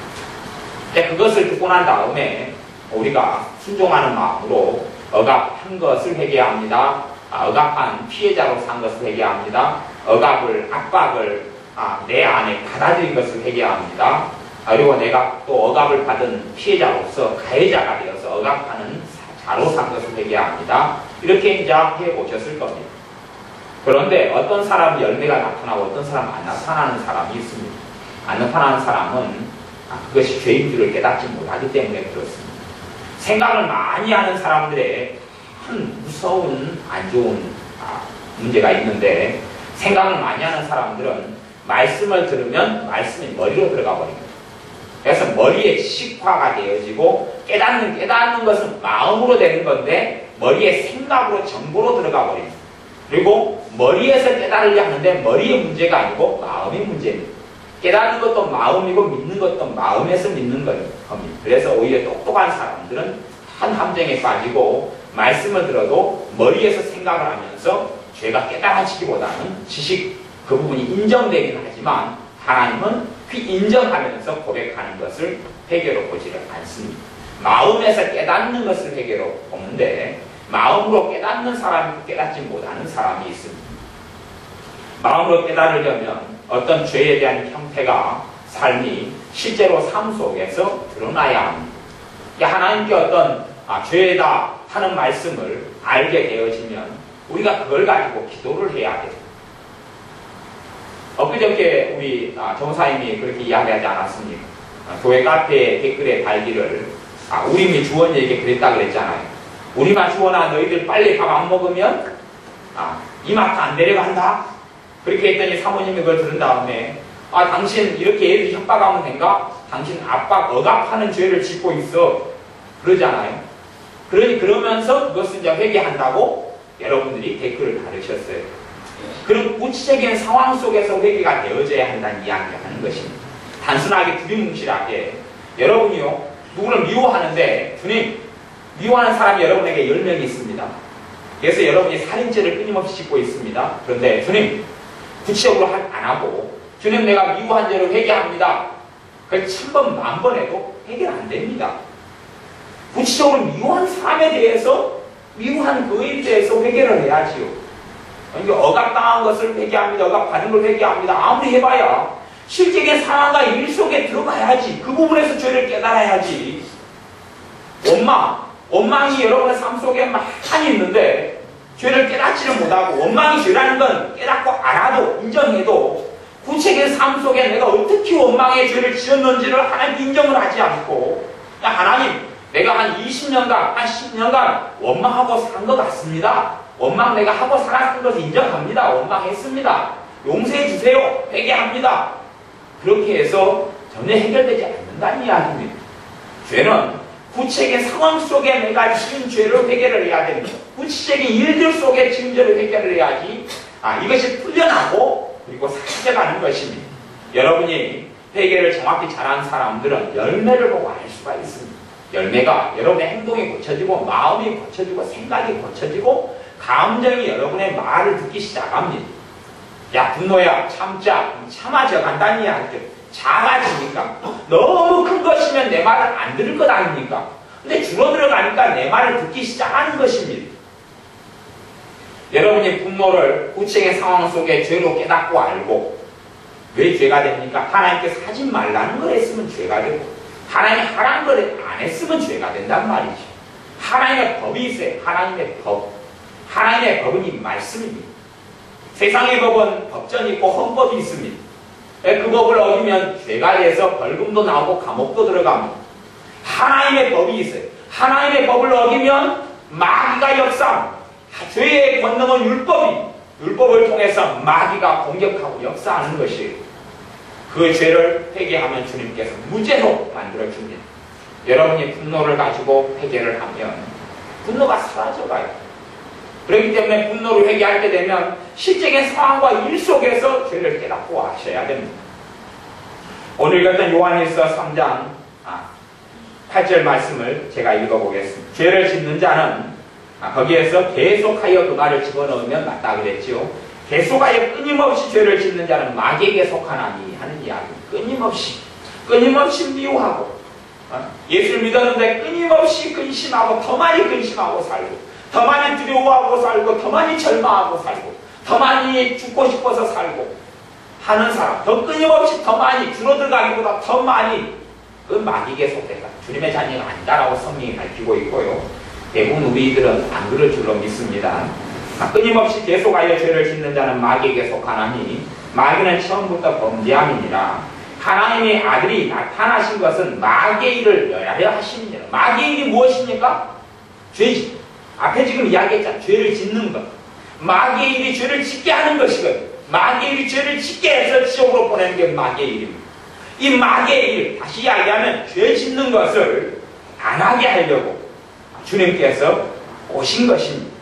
그것을 듣고 난 다음에 우리가 순종하는 마음으로 억압한 것을 회개합니다. 억압한 피해자로 산 것을 회개합니다. 억압을, 압박을 내 안에 받아들인 것을 회개합니다. 그리고 내가 또 억압을 받은 피해자로서 가해자가 되어서 억압하는 자로 산 것을 회개합니다. 이렇게 이제 해보셨을 겁니다. 그런데 어떤 사람은 열매가 나타나고 어떤 사람은 안 나타나는 사람이 있습니다. 안 나타나는 사람은 그것이 죄인 줄을 깨닫지 못하기 때문에 그렇습니다. 생각을 많이 하는 사람들의 큰 무서운 안 좋은 문제가 있는데, 생각을 많이 하는 사람들은 말씀을 들으면 말씀이 머리로 들어가 버립니다. 그래서 머리에 지식화가 되어지고 깨닫는 것은 마음으로 되는 건데 머리에 생각으로 정보로 들어가 버립니다. 그리고 머리에서 깨달으려 하는데 머리의 문제가 아니고 마음의 문제입니다. 깨닫는 것도 마음이고 믿는 것도 마음에서 믿는 겁니다. 그래서 오히려 똑똑한 사람들은 한 함정에 빠지고 말씀을 들어도 머리에서 생각을 하면서 죄가 깨달아지기보다는 지식 그 부분이 인정되긴 하지만 하나님은 그 인정하면서 고백하는 것을 회개로 보지를 않습니다. 마음에서 깨닫는 것을 회개로 보는데 마음으로 깨닫는 사람이 깨닫지 못하는 사람이 있습니다. 마음으로 깨달으려면 어떤 죄에 대한 형태가 삶이 실제로 삶 속에서 드러나야 합니다. 하나님께 어떤 죄다 하는 말씀을 알게 되어지면 우리가 그걸 가지고 기도를 해야 돼요. 엊그저께 우리 정사님이 그렇게 이야기하지 않았습니까? 교회 카페 댓글에 달기를 우리미 주원이에게 그랬다 그랬잖아요. 우리만 주원아 너희들 빨리 밥 안 먹으면 이마트 안 내려간다. 그렇게 했더니 사모님이 그걸 들은 다음에 당신 이렇게 애들 협박하면 된가? 당신 억압하는 죄를 짓고 있어. 그러잖아요. 그러면서 그것을 이제 회개한다고 여러분들이 댓글을 달으셨어요. 그런 구체적인 상황 속에서 회개가 되어져야 한다는 이야기를 하는 것입니다. 단순하게 두리뭉실하게 여러분이요 누구를 미워하는데 주님 미워하는 사람이 여러분에게 10명이 있습니다. 그래서 여러분이 살인죄를 끊임없이 짓고 있습니다. 그런데 주님 구체적으로 안 하고 주님 내가 미워한 죄를 회개합니다. 그걸 1000번, 10,000번 해도 해결 안 됩니다. 구체적으로 미워한 사람에 대해서 미워한 그에 대해서 회개를 해야지요. 그러니까 억압당한 것을 회개합니다. 억압받은 걸 회개합니다. 아무리 해봐야 실제의 상황과 일 속에 들어가야지. 그 부분에서 죄를 깨달아야지. 엄마 원망이 여러분의 삶 속에 많이 있는데 죄를 깨닫지를 못하고, 원망이 죄라는 건 깨닫고 알아도 인정해도 구체적인 삶 속에 내가 어떻게 원망의 죄를 지었는지를 하나님께 인정을 하지 않고, 야 하나님 내가 한 20년간 한 10년간 원망하고 산 것 같습니다. 원망 내가 하고 살았던 것을 인정합니다. 원망했습니다. 용서해 주세요. 회개합니다. 그렇게 해서 전혀 해결되지 않는다는 이야기입니다. 죄는 구체적인 상황 속에 내가 지은 죄를 해결을 해야 됩니다. 구체적인 일들 속에 지은 죄를 해결을 해야지 이것이 풀려나고 그리고 사라져가는 것입니다. 여러분이 회개를 정확히 잘하는 사람들은 열매를 보고 알 수가 있습니다. 열매가 여러분의 행동이 고쳐지고 마음이 고쳐지고 생각이 고쳐지고 감정이 여러분의 말을 듣기 시작합니다. 야 분노야 참자 참아져 간다는 이야기죠. 작아지니까 너무 큰 것이면 내 말을 안 들을 것 아닙니까? 근데 줄어들어가니까 내 말을 듣기 시작하는 것입니다. 여러분이 분노를 구체적인 상황 속에 죄로 깨닫고 알고 왜 죄가 됩니까? 하나님께서 하지 말라는 걸 했으면 죄가 되고 하나님이 하라는 걸 안 했으면 죄가 된단 말이죠. 하나님의 법이 있어요. 하나님의 법. 하나님의 법은 이 말씀입니다. 세상의 법은 법전이 있고 헌법이 있습니다. 그 법을 어기면 죄가 돼서 벌금도 나오고 감옥도 들어갑니다. 하나님의 법이 있어요. 하나님의 법을 어기면 마귀가 역사합니다. 죄의 권능은 율법을 통해서 마귀가 공격하고 역사하는 것이에요. 그 죄를 회개하면 주님께서 무죄로 만들어줍니다. 여러분이 분노를 가지고 회개를 하면 분노가 사라져가요. 그렇기 때문에 분노를 회개할 때 되면 실제적인 상황과 일 속에서 죄를 깨닫고 하셔야 됩니다. 오늘 읽었던 요한일서 3장 8절 말씀을 제가 읽어보겠습니다. 죄를 짓는 자는 거기에서 계속하여 그 말을 집어넣으면 맞다 그랬지요. 계속하여 끊임없이 죄를 짓는 자는 마귀에게 속하나니 하는 이야기. 끊임없이 미워하고 예수를 믿었는데 끊임없이 근심하고 더 많이 근심하고 살고 더 많이 두려워하고 살고 더 많이 절망하고 살고 더 많이 죽고 싶어서 살고 하는 사람, 더 끊임없이 더 많이 줄어들가기보다 더 많이 그 마귀에게 속했다. 주님의 자녀가 아니다라고 성경이 밝히고 있고요. 대부분 우리들은 안 그럴 줄로 믿습니다. 끊임없이 계속하여 죄를 짓는 자는 마귀에게 속하나니 마귀는 처음부터 범죄함이니라. 하나님의 아들이 나타나신 것은 마귀의 일을 멸하려 하심이니라. 마귀의 일이 무엇입니까? 죄지. 앞에 지금 이야기했잖아. 죄를 짓는 것. 마귀의 일이 죄를 짓게 하는 것이거든. 마귀의 일이 죄를 짓게 해서 지옥으로 보내는 게 마귀의 일입니다. 이 마귀의 일, 다시 이야기하면 죄 짓는 것을 안 하게 하려고 주님께서 오신 것입니다.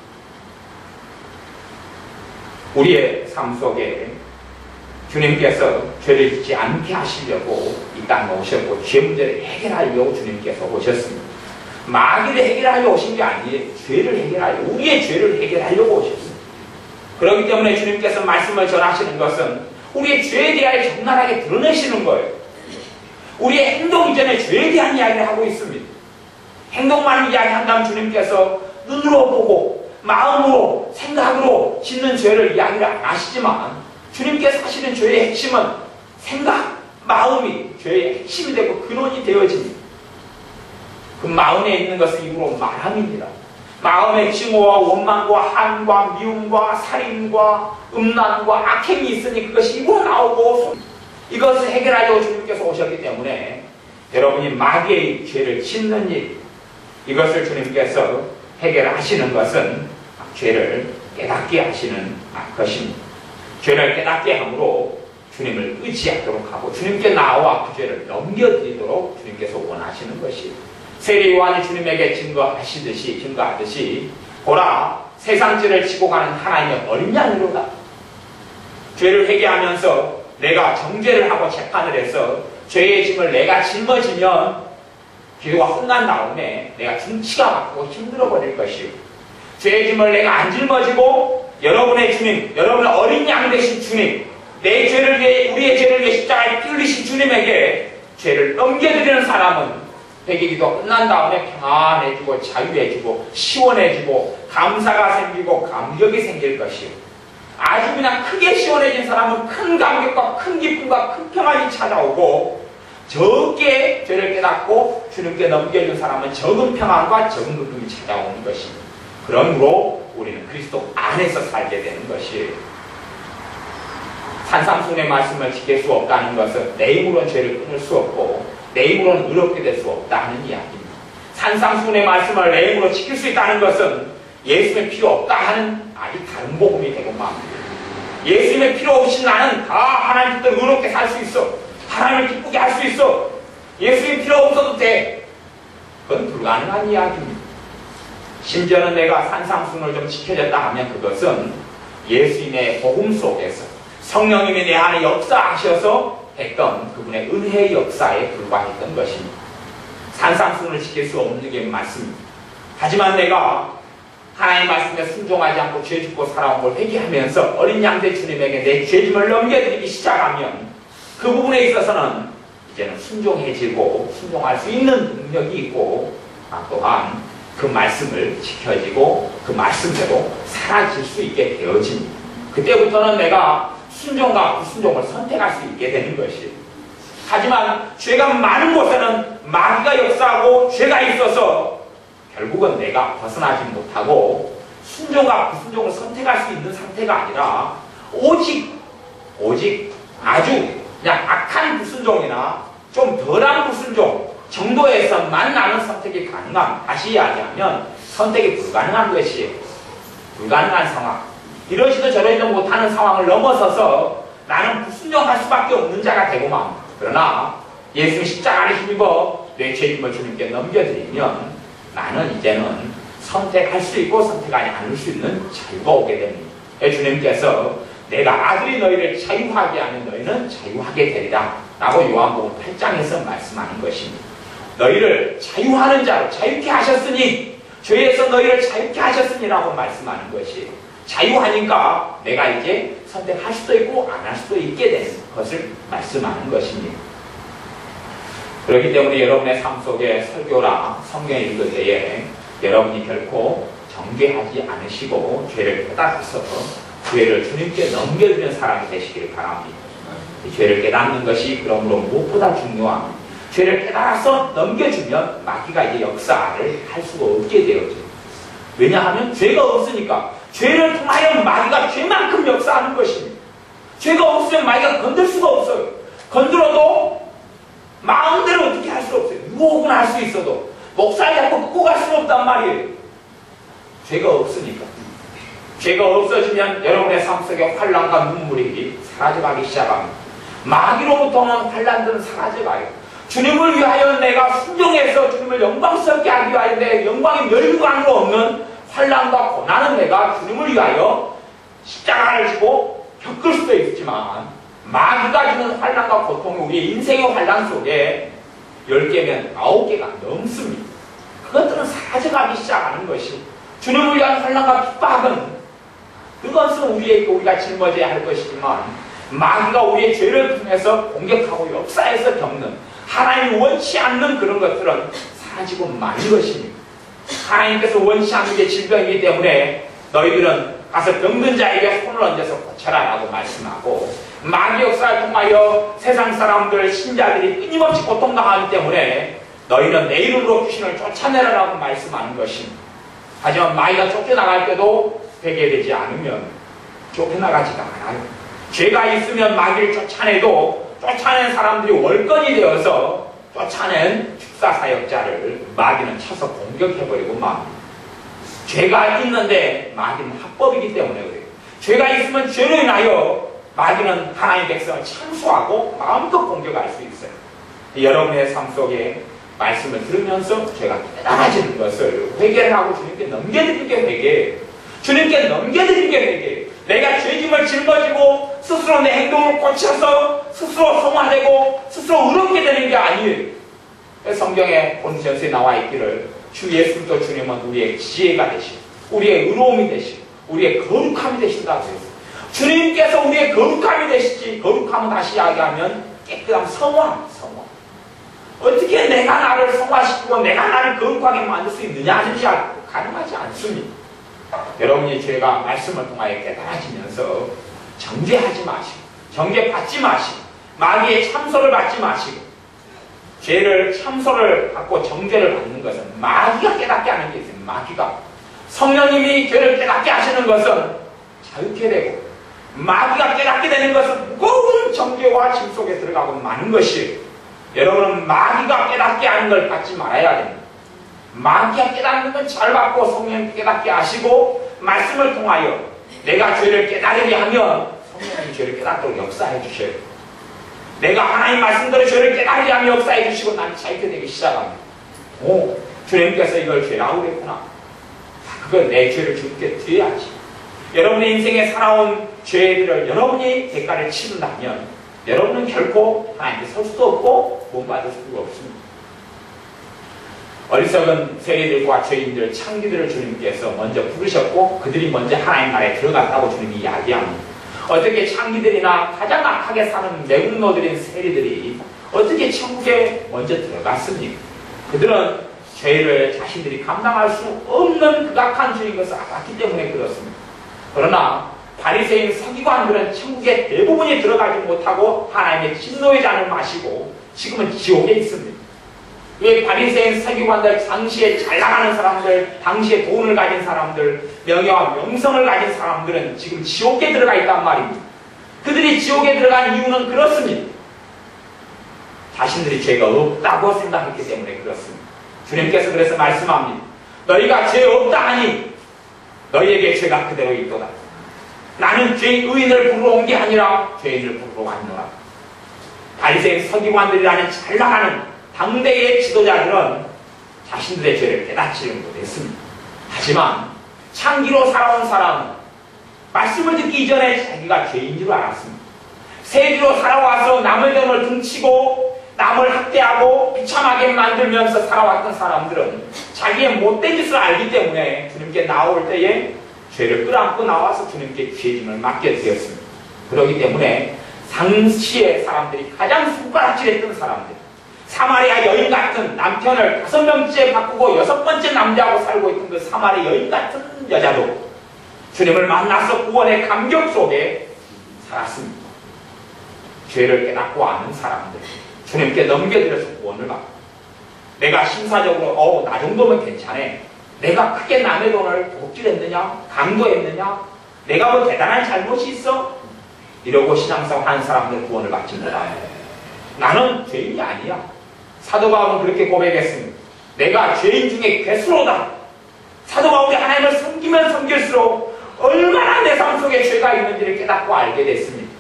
우리의 삶 속에 주님께서 죄를 짓지 않게 하시려고 이 땅에 오셨고 죄 문제를 해결하려고 주님께서 오셨습니다. 마귀를 해결하려 오신 게 아니에요. 죄를 해결하려, 우리의 죄를 해결하려고 오셨습니다. 그렇기 때문에 주님께서 말씀을 전하시는 것은 우리의 죄에 대하여 적나라하게 드러내시는 거예요. 우리의 행동 이전에 죄에 대한 이야기를 하고 있습니다. 행동만 이야기한다면 주님께서 눈으로 보고 마음으로 생각으로 짓는 죄를 이야기를 안 하시지만 주님께서 하시는 죄의 핵심은 생각, 마음이 죄의 핵심이 되고 근원이 되어집니다. 그 마음에 있는 것은 입으로 말함입니다. 마음에 증오와 원망과 한과 미움과 살인과 음란과 악행이 있으니 그것이 입으로 나오고 이것을 해결하려고 주님께서 오셨기 때문에 여러분이 마귀의 죄를 짓는 일, 이것을 주님께서 해결하시는 것은 죄를 깨닫게 하시는 것입니다. 죄를 깨닫게 함으로 주님을 의지하도록 하고 주님께 나와 그 죄를 넘겨드리도록 주님께서 원하시는 것이에요. 세례 요한이 주님에게 증거하듯이 보라 세상 죄를 지고 가는 하나님의 어린 양이로다. 죄를 회개하면서 내가 정죄를 하고 재판을 해서 죄의 짐을 내가 짊어지면 기도가 끝난 다음에 내가 중치가 막히고 힘들어 버릴 것이요. 죄의 짐을 내가 안 짊어지고 여러분의 주님, 여러분의 어린 양 되신 주님, 내 죄를 위해, 우리의 죄를 위해 십자가에 피 흘리신 주님에게 죄를 넘겨드리는 사람은 회개기도 끝난 다음에 평안해지고 자유해지고 시원해지고 감사가 생기고 감격이 생길 것이요. 아주 그냥 크게 시원해진 사람은 큰 감격과 큰 기쁨과 큰 평안이 찾아오고 적게 죄를 깨닫고 주님께 넘겨준 사람은 적은 평안과 적은 기쁨이 찾아오는 것입니다. 그러므로 우리는 그리스도 안에서 살게 되는 것이에요. 산상수훈의 말씀을 지킬 수 없다는 것은 내 힘으로는 죄를 끊을 수 없고 내 힘으로는 의롭게 될 수 없다는 이야기입니다. 산상수훈의 말씀을 내 힘으로 지킬 수 있다는 것은 예수님의 필요 없다 하는 아주 다른 복음이 되고 맙니다. 예수님의 필요 없이 나는 다 하나님 뜻대로 의롭게 살 수 있어. 하나님을 기쁘게 할 수 있어. 예수님 필요 없어도 돼. 그건 불가능한 이야기입니다. 심지어는 내가 산상수훈을 좀 지켜졌다 하면 그것은 예수님의 복음 속에서 성령님이 내 안에 역사하셔서 했던 그분의 은혜의 역사에 불과했던 것입니다. 산상수훈을 지킬 수 없는 게 맞습니다. 하지만 내가 하나님 말씀에 순종하지 않고 죄 짓고 살아온 걸 회개하면서 어린 양대 주님에게 내 죄짐을 넘겨드리기 시작하면 그 부분에 있어서는 이제는 순종해지고 순종할 수 있는 능력이 있고 또한 그 말씀을 지켜지고 그 말씀대로 살아질 수 있게 되어집니다. 그때부터는 내가 순종과 불순종을 선택할 수 있게 되는 것이에요. 하지만 죄가 많은 곳에는 마귀가 역사하고 죄가 있어서 결국은 내가 벗어나지 못하고 순종과 불순종을 선택할 수 있는 상태가 아니라 오직 아주 그냥 악한 불순종이나 좀 덜한 불순종 정도에서만 나는 선택이 가능한, 다시 이야기하면 선택이 불가능한 것이에요. 불가능한 상황. 이러지도 저러지도 못하는 상황을 넘어서서 나는 불순종할 수밖에 없는 자가 되고 맙니다. 그러나 예수님 십자가를 힘입어 내 죄짐을 주님께 넘겨드리면 나는 이제는 선택할 수 있고 선택하지 않을 수 있는 자유가 오게 됩니다. 주님께서 내가 아들이 너희를 자유하게 하면 너희는 자유하게 되리라 라고 요한복음 8장에서 말씀하는 것입니다. 너희를 자유하는 자로 자유케 하셨으니 죄에서 너희를 자유케 하셨으니 라고 말씀하는 것이에요. 자유하니까 내가 이제 선택할 수도 있고 안 할 수도 있게 되는 것을 말씀하는 것입니다. 그렇기 때문에 여러분의 삶 속에 설교나 성경 읽을 때에 여러분이 결코 정죄하지 않으시고 죄를 깨달아서 죄를 주님께 넘겨주는 사람이 되시길 바랍니다. 죄를 깨닫는 것이 그러므로 무엇보다 중요합니다. 죄를 깨달아서 넘겨주면 마귀가 이제 역사를 할 수가 없게 되어져요. 왜냐하면 죄가 없으니까 죄를 통하여 마귀가 죄만큼 역사하는 것입니다. 죄가 없으면 마귀가 건들 수가 없어요. 건들어도 마음대로 어떻게 할 수 없어요. 유혹은 할 수 있어도 목살 잡고 끌고 갈 수는 없단 말이에요. 죄가 없으니까. 죄가 없어지면 여러분의 삶 속에 환난과 눈물이 사라져가기 시작합니다. 마귀로부터는 환난들은 사라져가요. 주님을 위하여 내가 순종해서 주님을 영광스럽게 하기 위하여 내 영광이 멸류관으로 없는 환난과 고난은 내가 주님을 위하여 십자가를 지고 겪을 수도 있지만 마귀가 주는 환난과 고통이 우리의 인생의 환난 속에 10개면 9개가 넘습니다. 그것들은 사라져가기 시작하는 것이 주님을 위한 환난과 핍박은 그것은 우리가 짊어져야 할 것이지만 마귀가 우리의 죄를 통해서 공격하고 역사에서 겪는 하나님이 원치 않는 그런 것들은 사라지고 마는 것입니다. 하나님께서 원치 않는 게 질병이기 때문에 너희들은 가서 병든 자에게 손을 얹어서 고쳐라 라고 말씀하고 마귀 역사를 통하여 세상 사람들, 신자들이 끊임없이 고통당하기 때문에 너희는 내 이름으로 귀신을 쫓아내라라고 말씀하는 것입니다. 하지만 마귀가 쫓겨나갈 때도 회개되지 않으면 쫓겨나가지가 않아요. 죄가 있으면 마귀를 쫓아내도 쫓아낸 사람들이 월권이 되어서 쫓아낸 축사사역자를 마귀는 쳐서 공격해버리고 맙니다. 죄가 있는데 마귀는 합법이기 때문에 그래요. 죄가 있으면 죄로 인하여 마귀는 하나님의 백성을 참수하고 마음껏 공격할 수 있어요. 여러분의 삶 속에 말씀을 들으면서 죄가 깨달아지는 것을 회개를 하고 주님께 넘겨드리는 게 회개예요. 주님께 넘겨드리는 게 회개예요. 내가 죄짐을 짊어지고 스스로 내 행동을 고쳐서 스스로 성화되고 스스로 의롭게 되는 게 아니에요. 성경에 본전서에 나와 있기를 주 예수 그리스도 주님은 우리의 지혜가 되시고 우리의 의로움이 되시고 우리의 거룩함이 되신다고 했어요. 주님께서 우리의 거룩함이 되시지, 거룩함은 다시 이야기하면 깨끗함, 성화. 어떻게 내가 나를 성화시키고 내가 나를 거룩하게 만들 수 있느냐 하는지 가능하지 않습니다. 여러분이 죄가 말씀을 통하여 깨달아지면서 정죄하지 마시고 정죄받지 마시고 마귀의 참소를 받지 마시고 죄를 참소를 받고 정죄를 받는 것은 마귀가 깨닫게 하는 게 있어요. 마귀가. 성령님이 죄를 깨닫게 하시는 것은 자유케 되고, 마귀가 깨닫게 되는 것은 무거운 정죄와 짐 속에 들어가고 마는 것이에요. 여러분은 마귀가 깨닫게 하는 걸 받지 말아야 됩니다. 마귀가 깨닫는 건 잘 받고 성령님 깨닫게 하시고 말씀을 통하여 내가 죄를 깨달으려 하면 성령님이 죄를 깨닫도록 역사해 주셔요. 내가 하나님 말씀대로 죄를 깨달으려 하면 역사해 주시고 나는 자유케 되기 시작합니다. 오, 주님께서 이걸 죄라고 그랬구나. 그걸 내 죄를 주님께 드려야지. 여러분의 인생에 살아온 죄들을 여러분이 대가를 치른다면 여러분은 결코 하나님께 설 수도 없고 구원받을 수도 없습니다. 어리석은 세리들과 죄인들, 창기들을 주님께서 먼저 부르셨고 그들이 먼저 하나님 나라에 들어갔다고 주님이 이야기합니다. 어떻게 창기들이나 가장 악하게 사는 매국노들인 세리들이 어떻게 천국에 먼저 들어갔습니까? 그들은 죄를 자신들이 감당할 수 없는 극악한 죄인 것을 알았기 때문에 그렇습니다. 그러나 바리새인 서기관들은 천국에 대부분이 들어가지 못하고 하나님의 진노의 잔을 마시고 지금은 지옥에 있습니다. 왜 바리새인 서기관들, 당시에 잘 나가는 사람들, 당시에 돈을 가진 사람들, 명예와 명성을 가진 사람들은 지금 지옥에 들어가 있단 말입니다. 그들이 지옥에 들어간 이유는 그렇습니다. 자신들이 죄가 없다고 생각했기 때문에 그렇습니다. 주님께서 그래서 말씀합니다. 너희가 죄 없다 하니 너희에게 죄가 그대로 있도다. 나는 의인을 부르러 온 게 아니라 죄인을 부르러 왔노라. 바리새인 서기관들이라는 잘 나가는 당대의 지도자들은 자신들의 죄를 깨닫지를 못했습니다. 하지만 창기로 살아온 사람은 말씀을 듣기 이전에 자기가 죄인 줄 알았습니다. 세리로 살아와서 남의 돈을 훔치고 남을 학대하고 비참하게 만들면서 살아왔던 사람들은 자기의 못된 짓을 알기 때문에 주님께 나올 때에 죄를 끌어안고 나와서 주님께 죄짐을 맡게 되었습니다. 그렇기 때문에 당시의 사람들이 가장 손가락질했던 사람들, 사마리아 여인 같은 남편을 5명째 바꾸고 6번째 남자하고 살고 있던 그 사마리아 여인 같은 여자도 주님을 만나서 구원의 감격 속에 살았습니다. 죄를 깨닫고 아는 사람들, 주님께 넘겨드려서 구원을 받고, 내가 심사적으로 나 정도면 괜찮아, 내가 크게 남의 돈을 도둑질했느냐, 강도했느냐, 내가 뭐 대단한 잘못이 있어? 이러고 신앙생활 하는 사람들 구원을 받지 못해요. 나는 죄인이 아니야. 사도 바울은 그렇게 고백했습니다. 내가 죄인 중에 괴수로다. 사도 바울이 하나님을 섬기면 섬길수록 얼마나 내 삶 속에 죄가 있는지를 깨닫고 알게 됐습니다.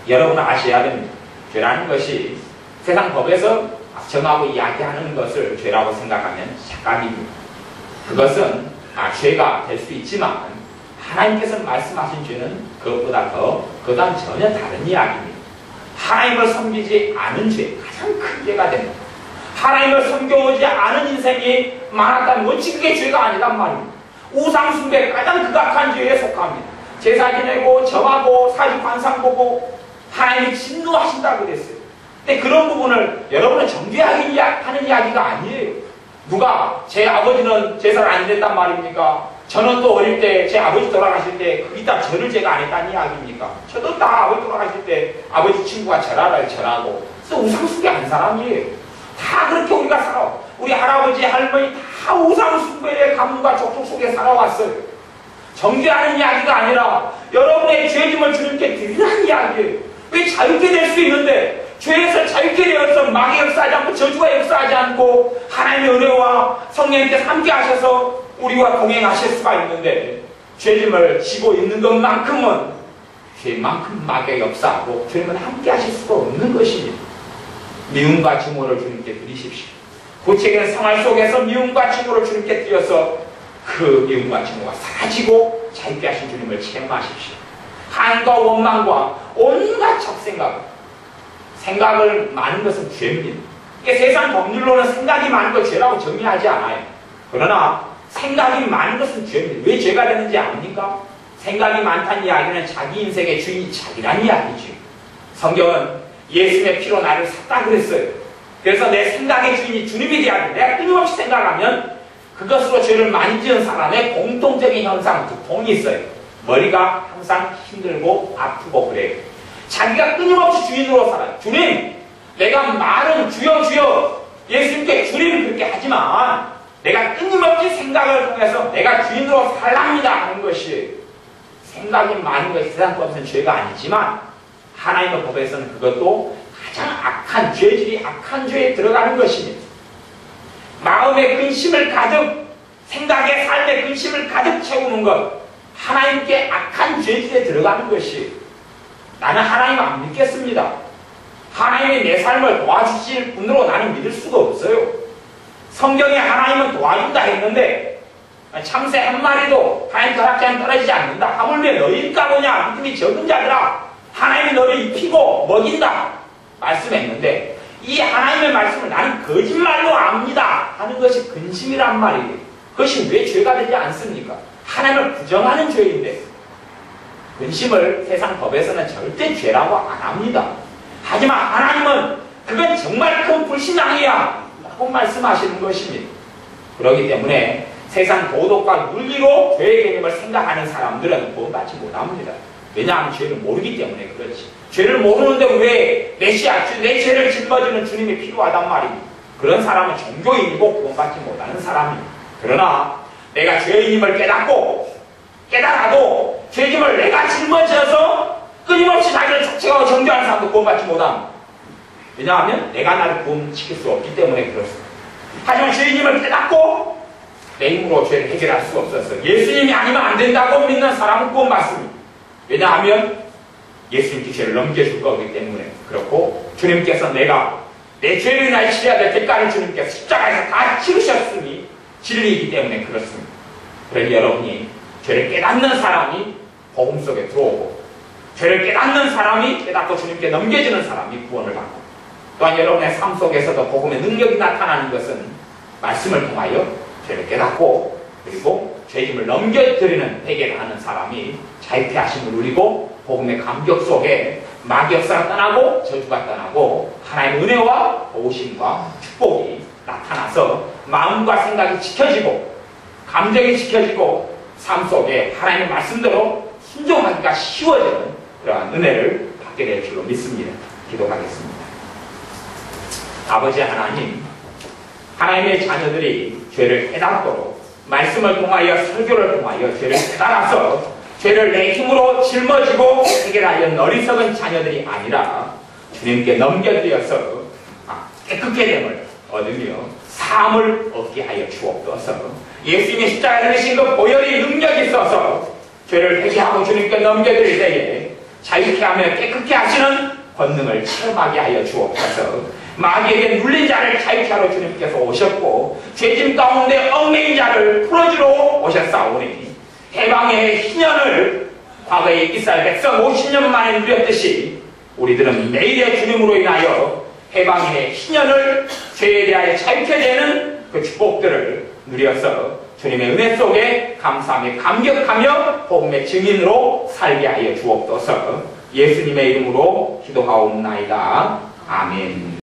여러분은 아셔야 됩니다. 죄라는 것이 세상 법에서 정하고 이야기하는 것을 죄라고 생각하면 착각입니다. 그것은 죄가 될 수 있지만 하나님께서 말씀하신 죄는 그것보다 그보다 전혀 다른 이야기입니다. 하나님을 섬기지 않은 죄, 가장 큰 죄가 됩니다. 하나님을 섬겨오지 않은 인생이 많았다면 원치 그게 죄가 아니란 말입니다. 우상숭배 가장 극악한 죄에 속합니다. 제사 지내고 점하고 사지 관상 보고 하나님이 진노하신다고 그랬어요. 근데 그런 부분을 여러분은 정죄하기 하는 이야기가 아니에요. 누가 제 아버지는 제사를 안 지냈단 말입니까? 저는 또 어릴 때 제 아버지 돌아가실 때 그이다 절을 제가 안 했다는 이야기입니까? 저도 다 아버지 돌아가실 때 아버지 친구가 절하라 절하고 그래서 우상숭배 한 사람이에요. 다 그렇게 우리가 살아. 우리 할아버지 할머니 다 우상숭배의 가문과 족속 속에 살아왔어요. 정죄하는 이야기가 아니라 여러분의 죄짐을 주님께 드리라는 이야기예요. 왜 자유케 될 수 있는데 죄에서 자유케 되어서 마귀 역사하지 않고 저주가 역사하지 않고 하나님의 은혜와 성령님께서 함께 하셔서 우리와 동행하실 수가 있는데 죄짐을 지고 있는 것만큼은 죄만큼 마귀가 역사하고 주님은 함께 하실 수가 없는 것입니다. 미움과 증오를 주님께 드리십시오. 구체적인 생활 속에서 미움과 증오를 주님께 드려서 그 미움과 증오가 사라지고 자유케 하신 주님을 체험하십시오. 한과 원망과 온갖 생각을 많은 것은 죄입니다. 세상 법률로는 생각이 많은 걸 죄라고 정의하지 않아요. 그러나 생각이 많은 것은 죄입니다. 왜 죄가 되는지 압니까? 생각이 많다는 이야기는 자기 인생의 주인이 자기란 이야기죠. 성경은 예수님의 피로 나를 샀다 그랬어요. 그래서 내 생각의 주인이 주님이 되어야 돼. 내가 끊임없이 생각하면 그것으로 죄를 많이 지은 사람의 공통적인 현상, 두통이 있어요. 머리가 항상 힘들고 아프고 그래요. 자기가 끊임없이 주인으로 살아요. 주님, 내가 말은 주여 주여 예수님께 주님 그렇게 하지만 내가 끊임없이 생각을 통해서 내가 주인으로 살랍니다 하는 것이 생각이 많은 것이 세상 법에서는 죄가 아니지만 하나님의 법에서는 그것도 가장 악한 죄질이 악한 죄에 들어가는 것입니다. 마음의 근심을 가득 생각의 삶의 근심을 가득 채우는 것 하나님께 악한 죄질에 들어가는 것이 나는 하나님 안 믿겠습니다. 하나님이 내 삶을 도와주실 분으로 나는 믿을 수가 없어요. 성경에 하나님은 도와준다 했는데 참새 한 마리도 하나님 허락자는 떨어지지 않는다. 하물며 너희일까 보냐 믿음이 적은 자들아 하나님이 너를 입히고 먹인다 말씀했는데 이 하나님의 말씀을 나는 거짓말로 압니다 하는 것이 근심이란 말이에요. 그것이 왜 죄가 되지 않습니까? 하나님을 부정하는 죄인데 근심을 세상 법에서는 절대 죄라고 안 합니다. 하지만 하나님은 그건 정말 큰 불신앙이야 라고 말씀하시는 것입니다. 그렇기 때문에 세상 도덕과 윤리로 죄의 개념을 생각하는 사람들은 구원받지 못합니다. 왜냐하면 죄를 모르기 때문에 그렇지. 죄를 모르는데 왜 메시아, 내 죄를 짊어지는 주님이 필요하단 말입니다. 그런 사람은 종교인이고 구원받지 못하는 사람입니다. 그러나 내가 죄인임을 깨달아도 죄짐을 내가 짊어져서 끊임없이 자기를 촉책하고 정죄하는 사람도 구원받지 못합니다. 왜냐하면 내가 나를 구원시킬 수 없기 때문에 그렇습니다. 하지만 죄인임을 깨닫고 내 힘으로 죄를 해결할 수 없어서 예수님이 아니면 안 된다고 믿는 사람은 구원받습니다. 왜냐하면 예수님께 죄를 넘겨줄 거기 때문에 그렇고 주님께서 내가 내 죄를 인하여 치러야 될 대가를 주님께서 십자가에서 다 치르셨으니 진리이기 때문에 그렇습니다. 그러니 여러분이 죄를 깨닫는 사람이 복음 속에 들어오고 죄를 깨닫는 사람이 깨닫고 주님께 넘겨지는 사람이 구원을 받고 또한 여러분의 삶 속에서도 복음의 능력이 나타나는 것은 말씀을 통하여 죄를 깨닫고 그리고 죄짐을 넘겨드리는 회개를 하는 사람이 자유케 하심을 누리고 복음의 감격 속에 마귀역사가 떠나고 저주가 떠나고 하나님의 은혜와 도우심과 축복이 나타나서 마음과 생각이 지켜지고 감정이 지켜지고 삶 속에 하나님의 말씀대로 순종하기가 쉬워지는 그러한 은혜를 받게 될 줄로 믿습니다. 기도하겠습니다. 아버지 하나님, 하나님의 자녀들이 죄를 깨닫도록 말씀을 통하여 설교를 통하여 죄를 깨달아서 죄를 내 힘으로 짊어지고 해결하려는 어리석은 자녀들이 아니라 주님께 넘겨드려서 깨끗게 됨을 얻으며 사함을 얻게 하여 주옵소서. 예수님의 십자가에 내신 그 보혈의 능력이 있어서 죄를 회개하고 주님께 넘겨드릴 때에 자유케 하며 깨끗게 하시는 권능을 체험하게 하여 주옵소서. 마귀에게 눌린 자를 자유케 하러 주님께서 오셨고 죄짐 가운데 얽매인 자를 풀어주러 오셨사오니 해방의 희년을 과거에 이스라엘 백성 50년 만에 누렸듯이 우리들은 매일의 주님으로 인하여 해방의 희년을 죄에 대하여 자유케 되는 그 축복들을 누려서 주님의 은혜 속에 감사하며 감격하며 복음의 증인으로 살게 하여 주옵소서. 예수님의 이름으로 기도하옵나이다. 아멘.